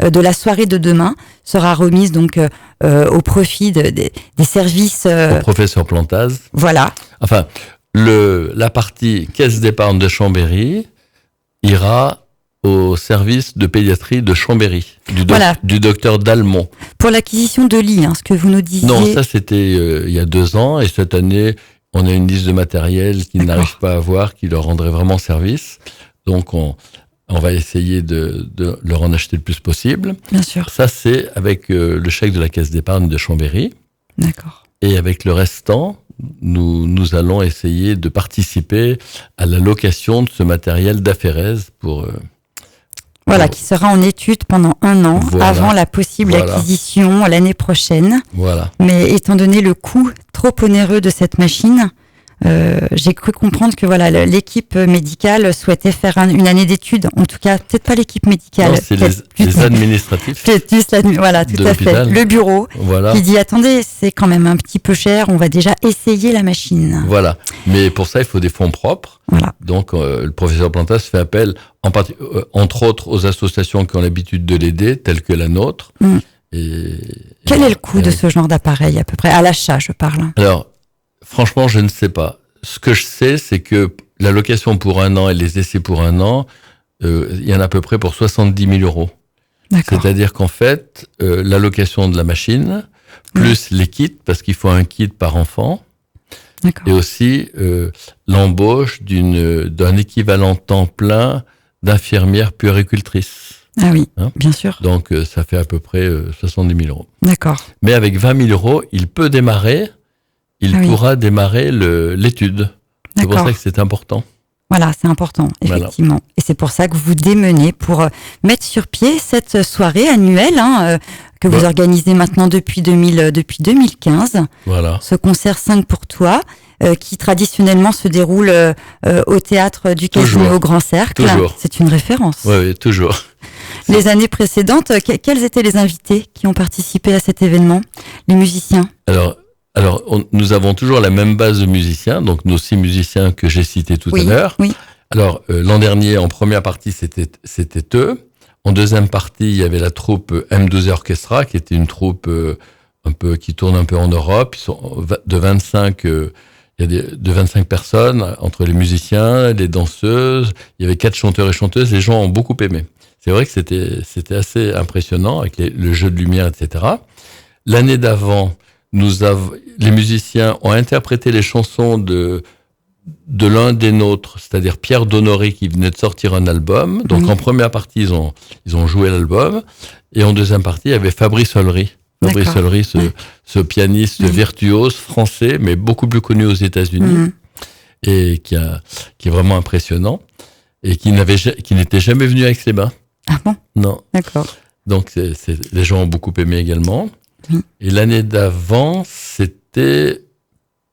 de la soirée de demain sera remise donc au profit des services au professeur Plantaz. Voilà. Enfin, la partie caisse d'épargne de Chambéry ira au service de pédiatrie de Chambéry, du docteur Dalmont. Pour l'acquisition de lits, ce que vous nous disiez. Non, ça c'était il y a 2 ans et cette année, on a une liste de matériel qu'ils n'arrivent pas à avoir, qui leur rendrait vraiment service. Donc on va essayer de leur en acheter le plus possible. Bien sûr. Ça, c'est avec le chèque de la caisse d'épargne de Chambéry. D'accord. Et avec le restant, nous allons essayer de participer à la location de ce matériel d'aphérèse pour... qui sera en étude pendant 1 an, avant la possible acquisition l'année prochaine. Voilà. Mais étant donné le coût trop onéreux de cette machine, j'ai cru comprendre que l'équipe médicale souhaitait faire une année d'études. En tout cas, peut-être pas l'équipe médicale. Non, c'est les administratifs. Tout à fait. Le bureau qui dit attendez, c'est quand même un petit peu cher. On va déjà essayer la machine. Voilà. Mais pour ça, il faut des fonds propres. Voilà. Donc, le professeur Plantas fait appel, entre autres, aux associations qui ont l'habitude de l'aider, telles que la nôtre. Quel est le coût de ce genre d'appareil à peu près à l'achat, je parle. Alors. Franchement, je ne sais pas. Ce que je sais, c'est que la location pour 1 an et les essais pour 1 an, il y en a à peu près pour 70 000 €. D'accord. C'est-à-dire qu'en fait, la location de la machine, plus les kits, parce qu'il faut un kit par enfant, et aussi l'embauche d'un équivalent temps plein d'infirmière puéricultrice. Ah oui, bien sûr. Donc, ça fait à peu près 70 000 €. D'accord. Mais avec 20 000 €, il peut démarrer... Il pourra démarrer l'étude. C'est pour ça que c'est important. Voilà, c'est important, effectivement. Voilà. Et c'est pour ça que vous démenez pour mettre sur pied cette soirée annuelle que vous organisez maintenant depuis 2015. Voilà. Ce concert 5 pour toi, qui traditionnellement se déroule au théâtre du Casino au Grand Cercle. Toujours. C'est une référence. Oui, toujours. Les années précédentes, quels étaient les invités qui ont participé à cet événement? Les musiciens? Alors, nous avons toujours la même base de musiciens, donc nos 6 musiciens que j'ai cités tout à l'heure. Oui. Alors, l'an dernier, en première partie, c'était eux. En deuxième partie, il y avait la troupe M12 Orchestra, qui était une troupe qui tourne un peu en Europe. Ils sont de 25, il y a de 25 personnes, entre les musiciens, les danseuses. Il y avait 4 chanteurs et chanteuses. Les gens ont beaucoup aimé. C'est vrai que c'était assez impressionnant avec le jeu de lumière, etc. L'année d'avant, les musiciens ont interprété les chansons de l'un des nôtres, c'est-à-dire Pierre Donnoré qui venait de sortir un album. Donc en première partie, ils ont joué l'album. Et en deuxième partie, il y avait Fabrice Olry. Fabrice Olry, ce pianiste virtuose français, mais beaucoup plus connu aux États-Unis, et qui est vraiment impressionnant, et qui n'était jamais venu à Aix-les-Bains. Ah bon? Non. D'accord. Donc les gens ont beaucoup aimé également. Et l'année d'avant, c'était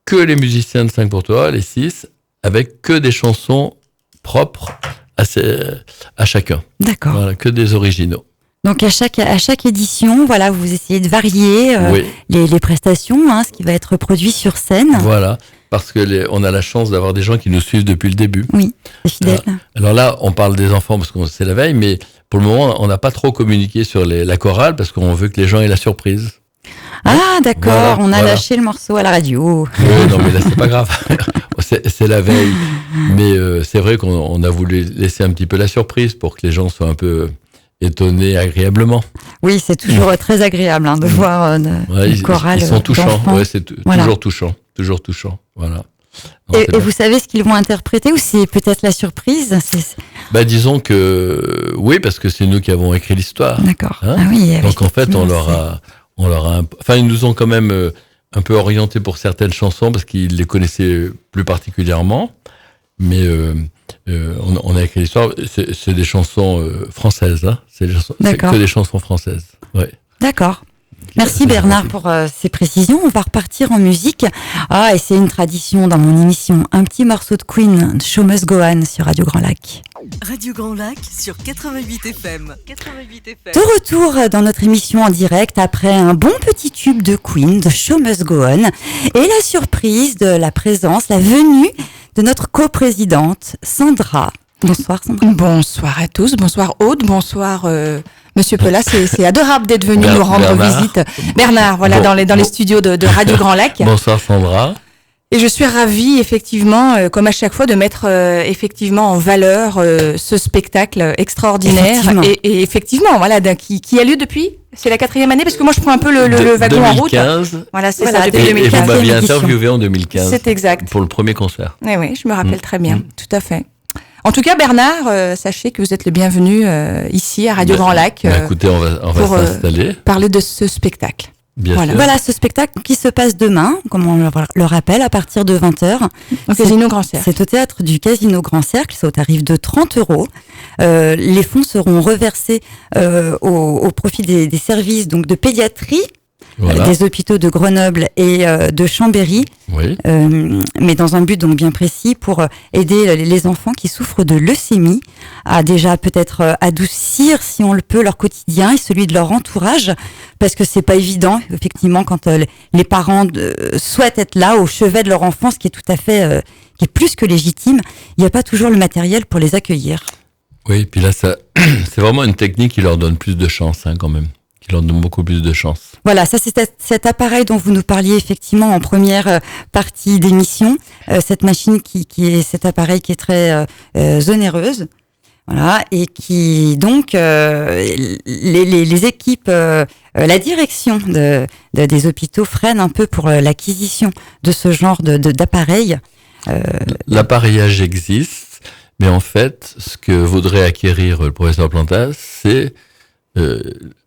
que les musiciens de 5 pour toi, les 6, avec que des chansons propres à chacun. D'accord. Voilà, que des originaux. Donc à chaque édition, voilà, vous essayez de varier les prestations, ce qui va être produit sur scène. Voilà, parce que on a la chance d'avoir des gens qui nous suivent depuis le début. Oui, c'est fidèle. Alors là, on parle des enfants parce que c'est la veille, mais pour le moment, on n'a pas trop communiqué sur la chorale parce qu'on veut que les gens aient la surprise. Ah d'accord, on a lâché le morceau à la radio. Non mais là c'est pas grave, c'est la veille. Mais c'est vrai qu'on a voulu laisser un petit peu la surprise pour que les gens soient un peu étonnés agréablement. Oui, c'est toujours très agréable de voir une chorale. Ils sont touchants, c'est toujours touchant. Voilà. Et vous savez ce qu'ils vont interpréter ou c'est peut-être la surprise? Disons que oui, parce que c'est nous qui avons écrit l'histoire. D'accord. Hein, donc en fait, on leur a ils nous ont quand même un peu orientés pour certaines chansons parce qu'ils les connaissaient plus particulièrement. Mais on a écrit l'histoire. C'est des chansons françaises. C'est que des chansons françaises. Ouais. D'accord. Merci Bernard pour ces précisions. On va repartir en musique. Et c'est une tradition dans mon émission. Un petit morceau de Queen, Show Must Go On sur Radio Grand Lac. Radio Grand Lac sur 88 FM. De retour dans notre émission en direct après un bon petit tube de Queen, de Show Must Go On, et la surprise de la présence, la venue de notre coprésidente Sandra. Bonsoir Sandra. Bonsoir à tous, bonsoir Aude, bonsoir Monsieur Pelat, c'est adorable d'être venu nous rendre visite. Bernard, voilà, dans les studios de Radio Grand Lac. Bonsoir Sandra. Et je suis ravie, effectivement, comme à chaque fois, de mettre effectivement en valeur ce spectacle extraordinaire. Et effectivement, voilà, qui a lieu depuis. C'est la 4e année, parce que moi je prends un peu le wagon 2015, en route. Voilà, c'est ça, depuis 2015. Et vous m'aviez interviewé en 2015. C'est exact. Pour le premier concert. Oui, je me rappelle très bien, tout à fait. En tout cas, Bernard, sachez que vous êtes le bienvenu ici à Radio Grand Lac. Écoutez, on va s'installer. Parler de ce spectacle. Voilà ce spectacle qui se passe demain, comme on le rappelle, à partir de 20h. Au Casino Grand Cercle. C'est au théâtre du Casino Grand Cercle, c'est au tarif de 30 €. Les fonds seront reversés au profit des services donc de pédiatrie. Des hôpitaux de Grenoble et de Chambéry, mais dans un but donc bien précis pour aider les enfants qui souffrent de leucémie à déjà peut-être adoucir, si on le peut, leur quotidien et celui de leur entourage, parce que c'est pas évident effectivement quand les parents souhaitent être là au chevet de leur enfant, ce qui est tout à fait, qui est plus que légitime. Il n'y a pas toujours le matériel pour les accueillir. Oui, puis là c'est vraiment une technique qui leur donne plus de chance quand même. Qui leur donne beaucoup plus de chance. Voilà, ça c'est cet appareil dont vous nous parliez effectivement en première partie d'émission, cette machine qui est cet appareil qui est très onéreuse, voilà, et qui donc les équipes, la direction des hôpitaux freine un peu pour l'acquisition de ce genre d'appareil. L'appareillage existe, mais en fait, ce que voudrait acquérir le professeur Plantas, c'est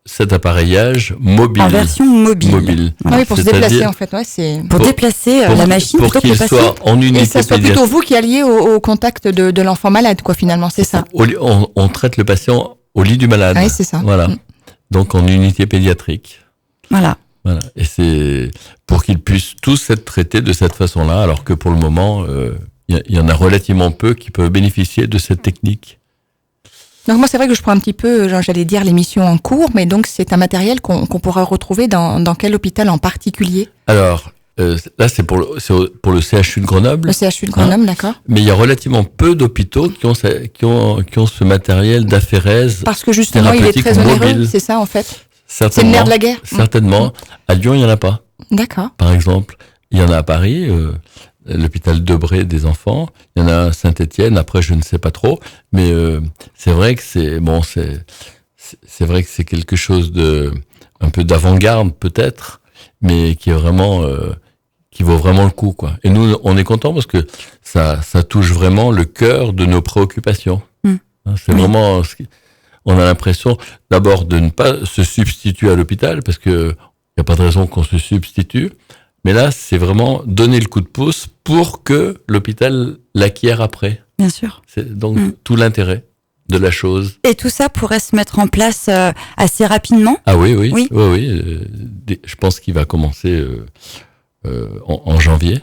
cet appareillage mobile. En version mobile. Voilà. Oui, pour se déplacer en fait. Ouais, c'est pour déplacer la machine pour qu'il soit en unité. Et ça soit plutôt vous qui alliez au contact de l'enfant malade, quoi, finalement, c'est ça. On traite le patient au lit du malade. Oui, c'est ça. Voilà. Donc en unité pédiatrique. Voilà. Et c'est pour qu'ils puissent tous être traités de cette façon-là, alors que pour le moment, il y en a relativement peu qui peuvent bénéficier de cette technique. Donc moi, c'est vrai que je prends un petit peu, j'allais dire, l'émission en cours, mais donc c'est un matériel qu'on pourra retrouver dans quel hôpital en particulier? Alors, Là, c'est pour le CHU de Grenoble. Le CHU de Grenoble, d'accord. Mais il y a relativement peu d'hôpitaux qui ont ce matériel d'aphérèse. Parce que justement, il est très onéreux, c'est ça en fait. C'est le nerf de la guerre. Certainement. À Lyon, il n'y en a pas. D'accord. Par exemple, il y en a à Paris, l'hôpital Debré des enfants. Il y en a à Saint-Étienne. Après, je ne sais pas trop. Mais c'est vrai que c'est vrai que c'est quelque chose de un peu d'avant-garde peut-être, mais qui est vraiment qui vaut vraiment le coup, quoi. Et nous, on est contents parce que ça touche vraiment le cœur de nos préoccupations. C'est vraiment on a l'impression d'abord de ne pas se substituer à l'hôpital parce que il y a pas de raison qu'on se substitue. Mais là, c'est vraiment donner le coup de pouce pour que l'hôpital l'acquiert après. Bien sûr. C'est donc tout l'intérêt de la chose. Et tout ça pourrait se mettre en place assez rapidement. Ah oui. Je pense qu'il va commencer en janvier.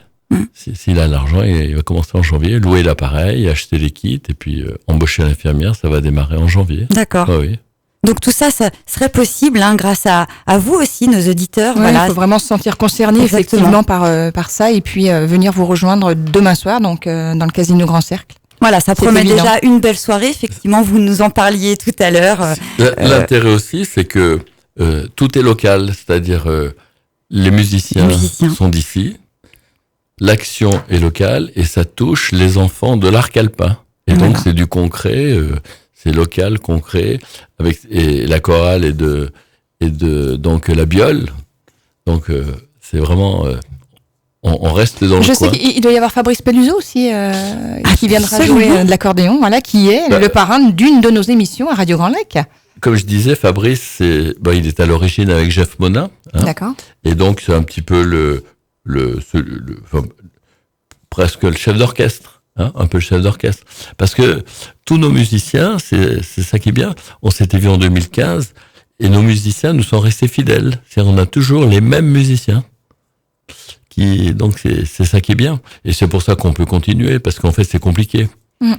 S'il a l'argent, il va commencer en janvier, louer l'appareil, acheter les kits et puis embaucher l'infirmière, ça va démarrer en janvier. D'accord. Ah oui. Donc tout ça, ça serait possible grâce à vous aussi, nos auditeurs. Ouais, voilà. Il faut vraiment se sentir concerné effectivement par ça et puis venir vous rejoindre demain soir donc dans le Casino Grand Cercle. Voilà, ça promet déjà une belle soirée. Effectivement, vous nous en parliez tout à l'heure. L'intérêt aussi, c'est que tout est local, c'est-à-dire les musiciens sont d'ici, l'action est locale et ça touche les enfants de l'arc alpin. Et donc c'est du concret, c'est local, concret, et la chorale et de donc la biole. Donc c'est vraiment on reste dans le coin. Je sais qu'il doit y avoir Fabrice Pelluso aussi qui viendra jouer de l'accordéon, voilà, qui est le parrain d'une de nos émissions à Radio Grand Lac. Comme je disais, Fabrice, il est à l'origine avec Jeff Monin. D'accord. Et donc c'est un petit peu presque le chef d'orchestre. Un peu le chef d'orchestre. Parce que tous nos musiciens, c'est ça qui est bien. On s'était vu en 2015 et nos musiciens nous sont restés fidèles. C'est-à-dire on a toujours les mêmes musiciens. Donc c'est ça qui est bien. Et c'est pour ça qu'on peut continuer, parce qu'en fait c'est compliqué.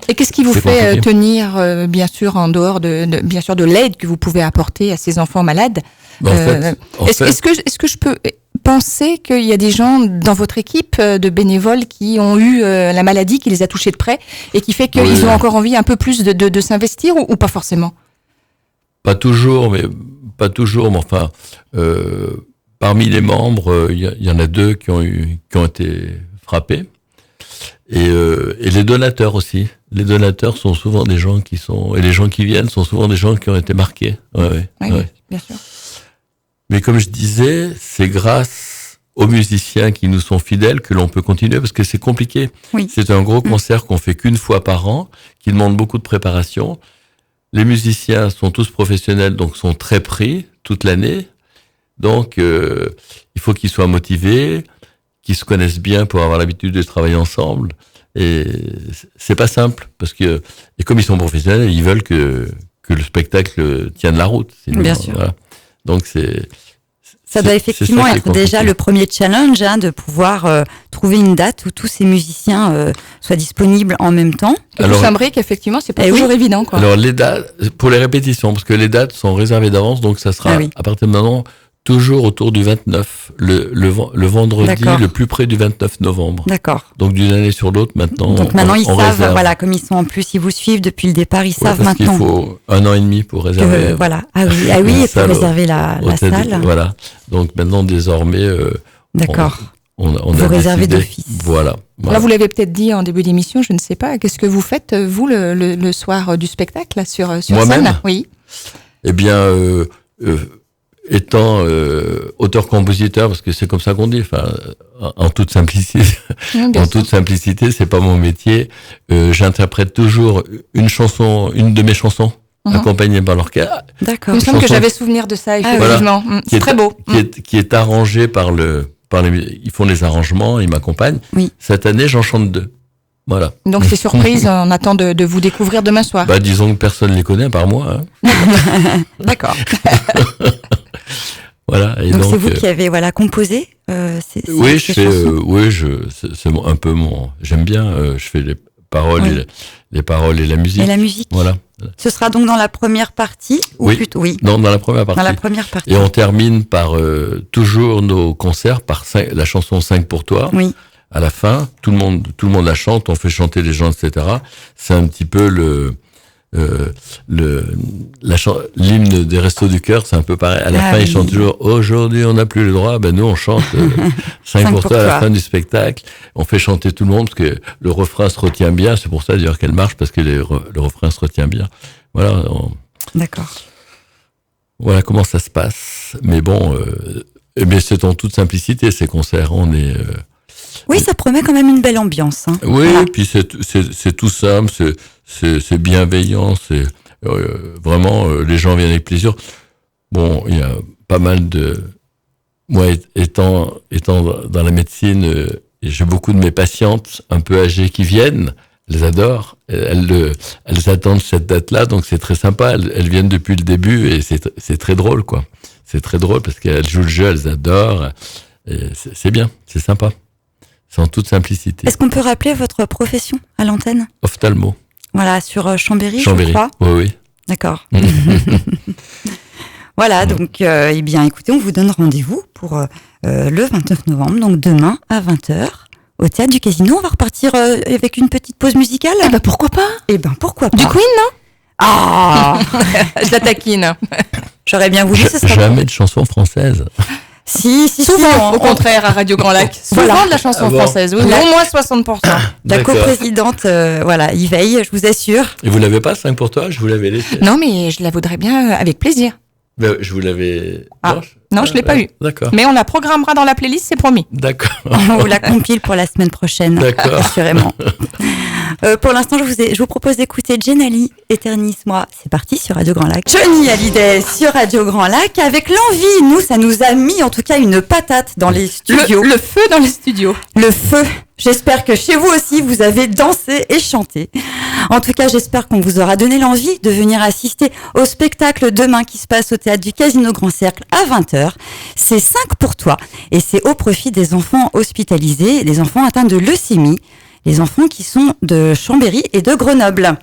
Et qu'est-ce qui vous fait tenir, bien sûr, en dehors bien sûr de l'aide que vous pouvez apporter à ces enfants malades? Est-ce que je peux penser qu'il y a des gens dans votre équipe de bénévoles qui ont eu la maladie, qui les a touchés de près et qui fait qu'ils ont encore envie un peu plus de s'investir ou pas forcément? Pas toujours, mais enfin, parmi les membres, il y en a 2 qui ont été frappés. Et les donateurs aussi. Les donateurs sont souvent des gens et les gens qui viennent sont souvent des gens qui ont été marqués. Oui, bien sûr. Mais comme je disais, c'est grâce aux musiciens qui nous sont fidèles que l'on peut continuer parce que c'est compliqué. Oui. C'est un gros concert qu'on fait qu'une fois par an, qui demande beaucoup de préparation. Les musiciens sont tous professionnels, donc sont très pris toute l'année. Donc, il faut qu'ils soient motivés, qu'ils se connaissent bien pour avoir l'habitude de travailler ensemble. Et c'est pas simple parce que, et comme ils sont professionnels, ils veulent que le spectacle tienne la route. Sinon, bien sûr. Voilà. Donc ça doit effectivement être déjà le premier challenge, de pouvoir trouver une date où tous ces musiciens soient disponibles en même temps. Alors, s'imbriquer, effectivement, c'est pas toujours évident, quoi. Alors les dates, pour les répétitions, parce que les dates sont réservées d'avance, donc ça sera à partir de maintenant toujours autour du 29, le vendredi le plus près du 29 novembre. D'accord. Donc d'une année sur l'autre, maintenant. Donc maintenant ils savent, réserve. Voilà, comme ils sont en plus, ils vous suivent depuis le départ, ils savent parce maintenant. Il faut 1 an et demi pour réserver. Voilà. Ah oui, et pour réserver la salle. Voilà. Donc maintenant désormais. D'accord. On vous a réservez décidé, d'office. Voilà. Là, vous l'avez peut-être dit en début d'émission, je ne sais pas. Qu'est-ce que vous faites, vous, le soir du spectacle, sur scène? Oui. Eh bien, étant auteur-compositeur, parce que c'est comme ça qu'on dit, enfin, en toute simplicité, c'est pas mon métier. J'interprète toujours une de mes chansons, accompagnée par l'orchestre. D'accord. Il me semble que j'avais souvenir de ça, effectivement. Voilà. C'est très beau. Qui est arrangé ils font les arrangements, ils m'accompagnent. Oui. Cette année, j'en chante 2. Voilà. Donc c'est surprise, on attend de vous découvrir demain soir. Disons que personne ne les connaît à part moi. D'accord. Voilà. Et donc c'est vous qui avez composé Oui, c'est un peu j'aime bien. Je fais les paroles, les paroles et la musique. Et la musique. Voilà. Ce sera donc dans la première partie ou Oui. plutôt, oui, Non, dans la première partie. dans la première partie. Et on termine par toujours nos concerts par la chanson 5 pour toi. Oui, À la fin, tout le monde la chante, on fait chanter les gens, etc. C'est un petit peu l'hymne des Restos du Cœur, c'est un peu pareil. À la fin, oui. ils chantent toujours aujourd'hui, on n'a plus le droit. Ben nous, on chante 5 pour toi à la fin du spectacle. On fait chanter tout le monde parce que le refrain se retient bien. C'est pour ça d'ailleurs qu'elle marche parce que le refrain se retient bien. Voilà. d'accord. Voilà comment ça se passe. Mais bon, mais c'est en toute simplicité ces concerts. On est Oui, ça promet quand même une belle ambiance. Hein. oui, Voilà. puis c'est tout simple, c'est bienveillant, c'est vraiment les gens viennent avec plaisir. Bon, il y a pas mal de moi étant dans la médecine, j'ai beaucoup de mes patientes un peu âgées qui viennent. Elles adorent, elles attendent cette date-là, donc c'est très sympa. Elles viennent depuis le début et c'est très drôle, quoi. C'est très drôle parce qu'elles jouent le jeu, elles adorent. Et c'est bien, c'est sympa. C'est en toute simplicité. Est-ce qu'on peut rappeler votre profession à l'antenne? Ophtalmo. Voilà, sur Chambéry, Chambéry. je crois. Oui, oui. D'accord. Voilà, donc, eh bien, écoutez, on vous donne rendez-vous pour le 29 novembre, donc demain à 20h, au Théâtre du Casino. On va repartir avec une petite pause musicale. Eh ben pourquoi pas? Eh ben, pourquoi pas. Du Queen, non? Ah Je la taquine. J'aurais bien voulu, ce serait Jamais de chanson française. Si, Souvent, au contraire, à Radio Grand Lac. Souvent Voilà. de la chanson Ah bon. française, oui, La- au moins 60%. La D'accord. coprésidente, voilà, y veille, je vous assure. Et vous l'avez pas, 5 pour toi? Je vous l'avais laissé. Non, mais je la voudrais bien avec plaisir. Mais je vous l'avais... Ah. Non, je l'ai pas eu. D'accord. Mais on la programmera dans la playlist, c'est promis. D'accord. On vous la compile pour la semaine prochaine, D'accord. assurément. Pour l'instant, je vous propose d'écouter Jenali, Éternis-moi. C'est parti sur Radio Grand Lac. Johnny Hallyday sur Radio Grand Lac avec l'envie. Nous, ça nous a mis en tout cas une patate dans les studios. Le feu dans les studios. Le feu. J'espère que chez vous aussi, vous avez dansé et chanté. En tout cas, j'espère qu'on vous aura donné l'envie de venir assister au spectacle demain qui se passe au Théâtre du Casino Grand Cercle à 20h. C'est 5 pour toi et c'est au profit des enfants hospitalisés, des enfants atteints de leucémie, les enfants qui sont de Chambéry et de Grenoble.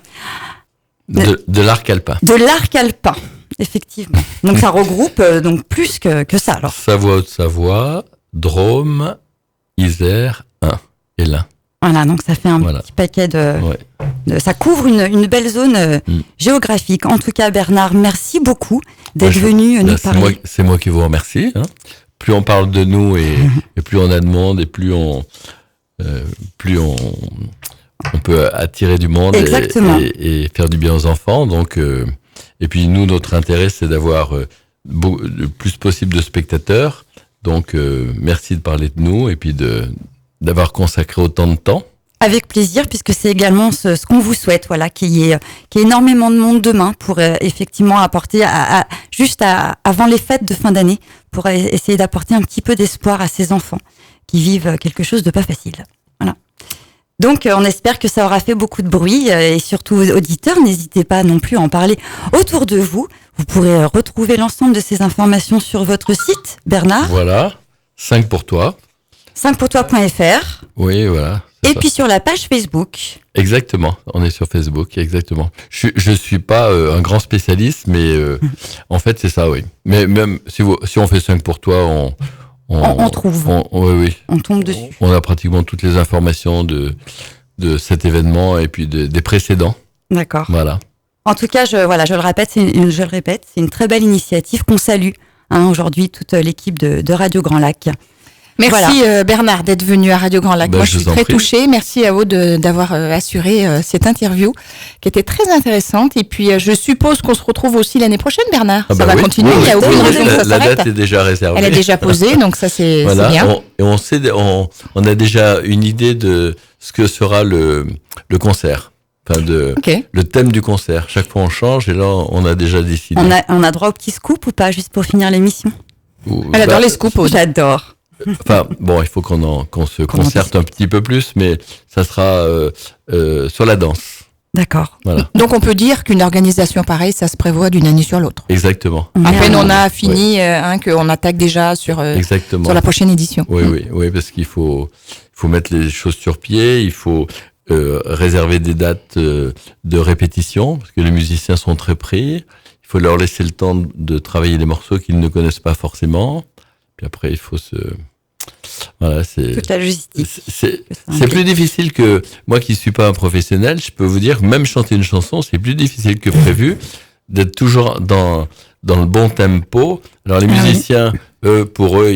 De l'arc alpin. De l'arc alpin, effectivement. Donc ça regroupe donc plus que ça alors. Savoie, Haute-Savoie, Drôme, Isère, Ain et l'Ain. Voilà, donc ça fait un Voilà. petit paquet Ouais. ça couvre une belle zone géographique. En tout cas, Bernard, merci beaucoup d'être venu nous parler. C'est moi qui vous remercie. Hein. Plus on parle de nous et plus on a de monde et plus on peut attirer du monde Exactement. et faire du bien aux enfants. Donc, et puis nous, notre intérêt, c'est d'avoir le plus possible de spectateurs. Donc, merci de parler de nous et puis d'avoir consacré autant de temps. Avec plaisir, puisque c'est également ce qu'on vous souhaite, voilà, qu'il y ait énormément de monde demain pour effectivement apporter, avant les fêtes de fin d'année, pour essayer d'apporter un petit peu d'espoir à ces enfants qui vivent quelque chose de pas facile. Voilà. Donc, on espère que ça aura fait beaucoup de bruit et surtout auditeurs, n'hésitez pas non plus à en parler autour de vous. Vous pourrez retrouver l'ensemble de ces informations sur votre site, Bernard. Voilà. 5 pour toi. 5pourtoi.fr. Oui, voilà. Et puis sur la page Facebook. Exactement, on est sur Facebook, exactement. Je suis pas un grand spécialiste, mais en fait c'est ça, oui. Mais même si on fait 5 pour toi, On trouve. Oui. On tombe dessus. On a pratiquement toutes les informations de cet événement et puis des précédents. D'accord. Voilà. En tout cas, je le répète, c'est une très belle initiative qu'on salue aujourd'hui, toute l'équipe de Radio Grand Lac. Merci Bernard d'être venu à Radio Grand Lac. Ben, Moi, je suis très touchée. Merci à vous d'avoir assuré cette interview qui était très intéressante. Et puis, je suppose qu'on se retrouve aussi l'année prochaine, Bernard. Ça va continuer. Il n'y a aucune raison que ça s'arrête. La date est déjà réservée. Elle est déjà posée, donc ça, c'est bien. On a déjà une idée de ce que sera le concert. Enfin, le thème du concert. Chaque fois, on change et là, on a déjà décidé. On a droit au petit scoop ou pas, juste pour finir l'émission? Elle adore les scoops. J'adore. Enfin, bon, il faut qu'on se concerte un petit peu plus, mais ça sera sur la danse. D'accord. Voilà. Donc, on peut dire qu'une organisation pareille, ça se prévoit d'une année sur l'autre. Exactement. À peine on a fini, qu'on attaque déjà sur la prochaine édition. Oui, parce qu'il faut mettre les choses sur pied, il faut réserver des dates de répétition, parce que les musiciens sont très pris. Il faut leur laisser le temps de travailler les morceaux qu'ils ne connaissent pas forcément. Puis après, il faut voilà, c'est toute la logistique. C'est plus difficile que moi qui suis pas un professionnel. Je peux vous dire que même chanter une chanson, c'est plus difficile que prévu d'être toujours dans le bon tempo. Alors les musiciens, pour eux,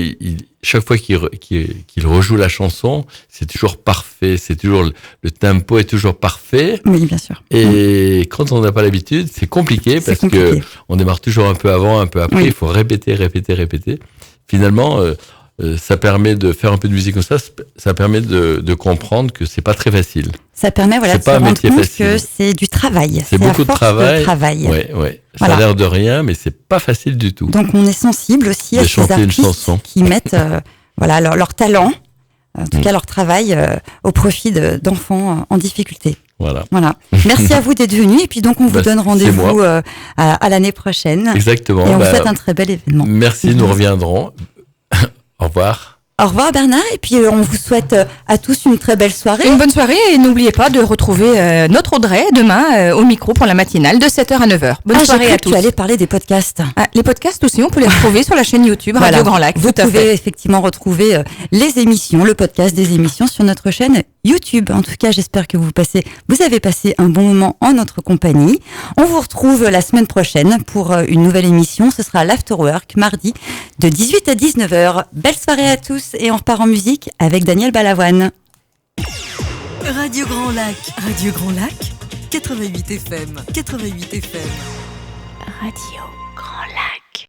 chaque fois qu'ils rejouent la chanson, c'est toujours parfait. C'est toujours le tempo est toujours parfait. Oui, bien sûr. Et quand on n'a pas l'habitude, c'est compliqué parce que on démarre toujours un peu avant, un peu après. Il faut répéter. Finalement, ça permet de faire un peu de musique comme ça. Ça permet de comprendre que c'est pas très facile. Ça permet de se rendre compte que c'est du travail. C'est beaucoup de travail. Ouais. Ça a l'air de rien, mais c'est pas facile du tout. Donc on est sensible aussi à ces artistes qui mettent leur talent, en tout cas leur travail, au profit d'enfants en difficulté. Voilà. Merci à vous d'être venus. Et puis donc on vous donne rendez-vous à l'année prochaine. Exactement. Et on vous souhaite un très bel événement. Merci, nous reviendrons. Au revoir. Au revoir Bernard, et puis on vous souhaite à tous une très belle soirée. Une bonne soirée, et n'oubliez pas de retrouver notre Audrey demain au micro pour la matinale de 7h à 9h. Bonne soirée à tous. Tu allais parler des podcasts. Les podcasts aussi, on peut les retrouver sur la chaîne YouTube Radio Grand Lac. Vous pouvez effectivement retrouver les émissions, le podcast des émissions sur notre chaîne YouTube. En tout cas, j'espère que vous avez passé un bon moment en notre compagnie. On vous retrouve la semaine prochaine pour une nouvelle émission. Ce sera l'Afterwork, mardi, de 18 à 19h. Belle soirée à tous. Et on repart en musique avec Daniel Balavoine. Radio Grand Lac. Radio Grand Lac, 88 FM. 88 FM. Radio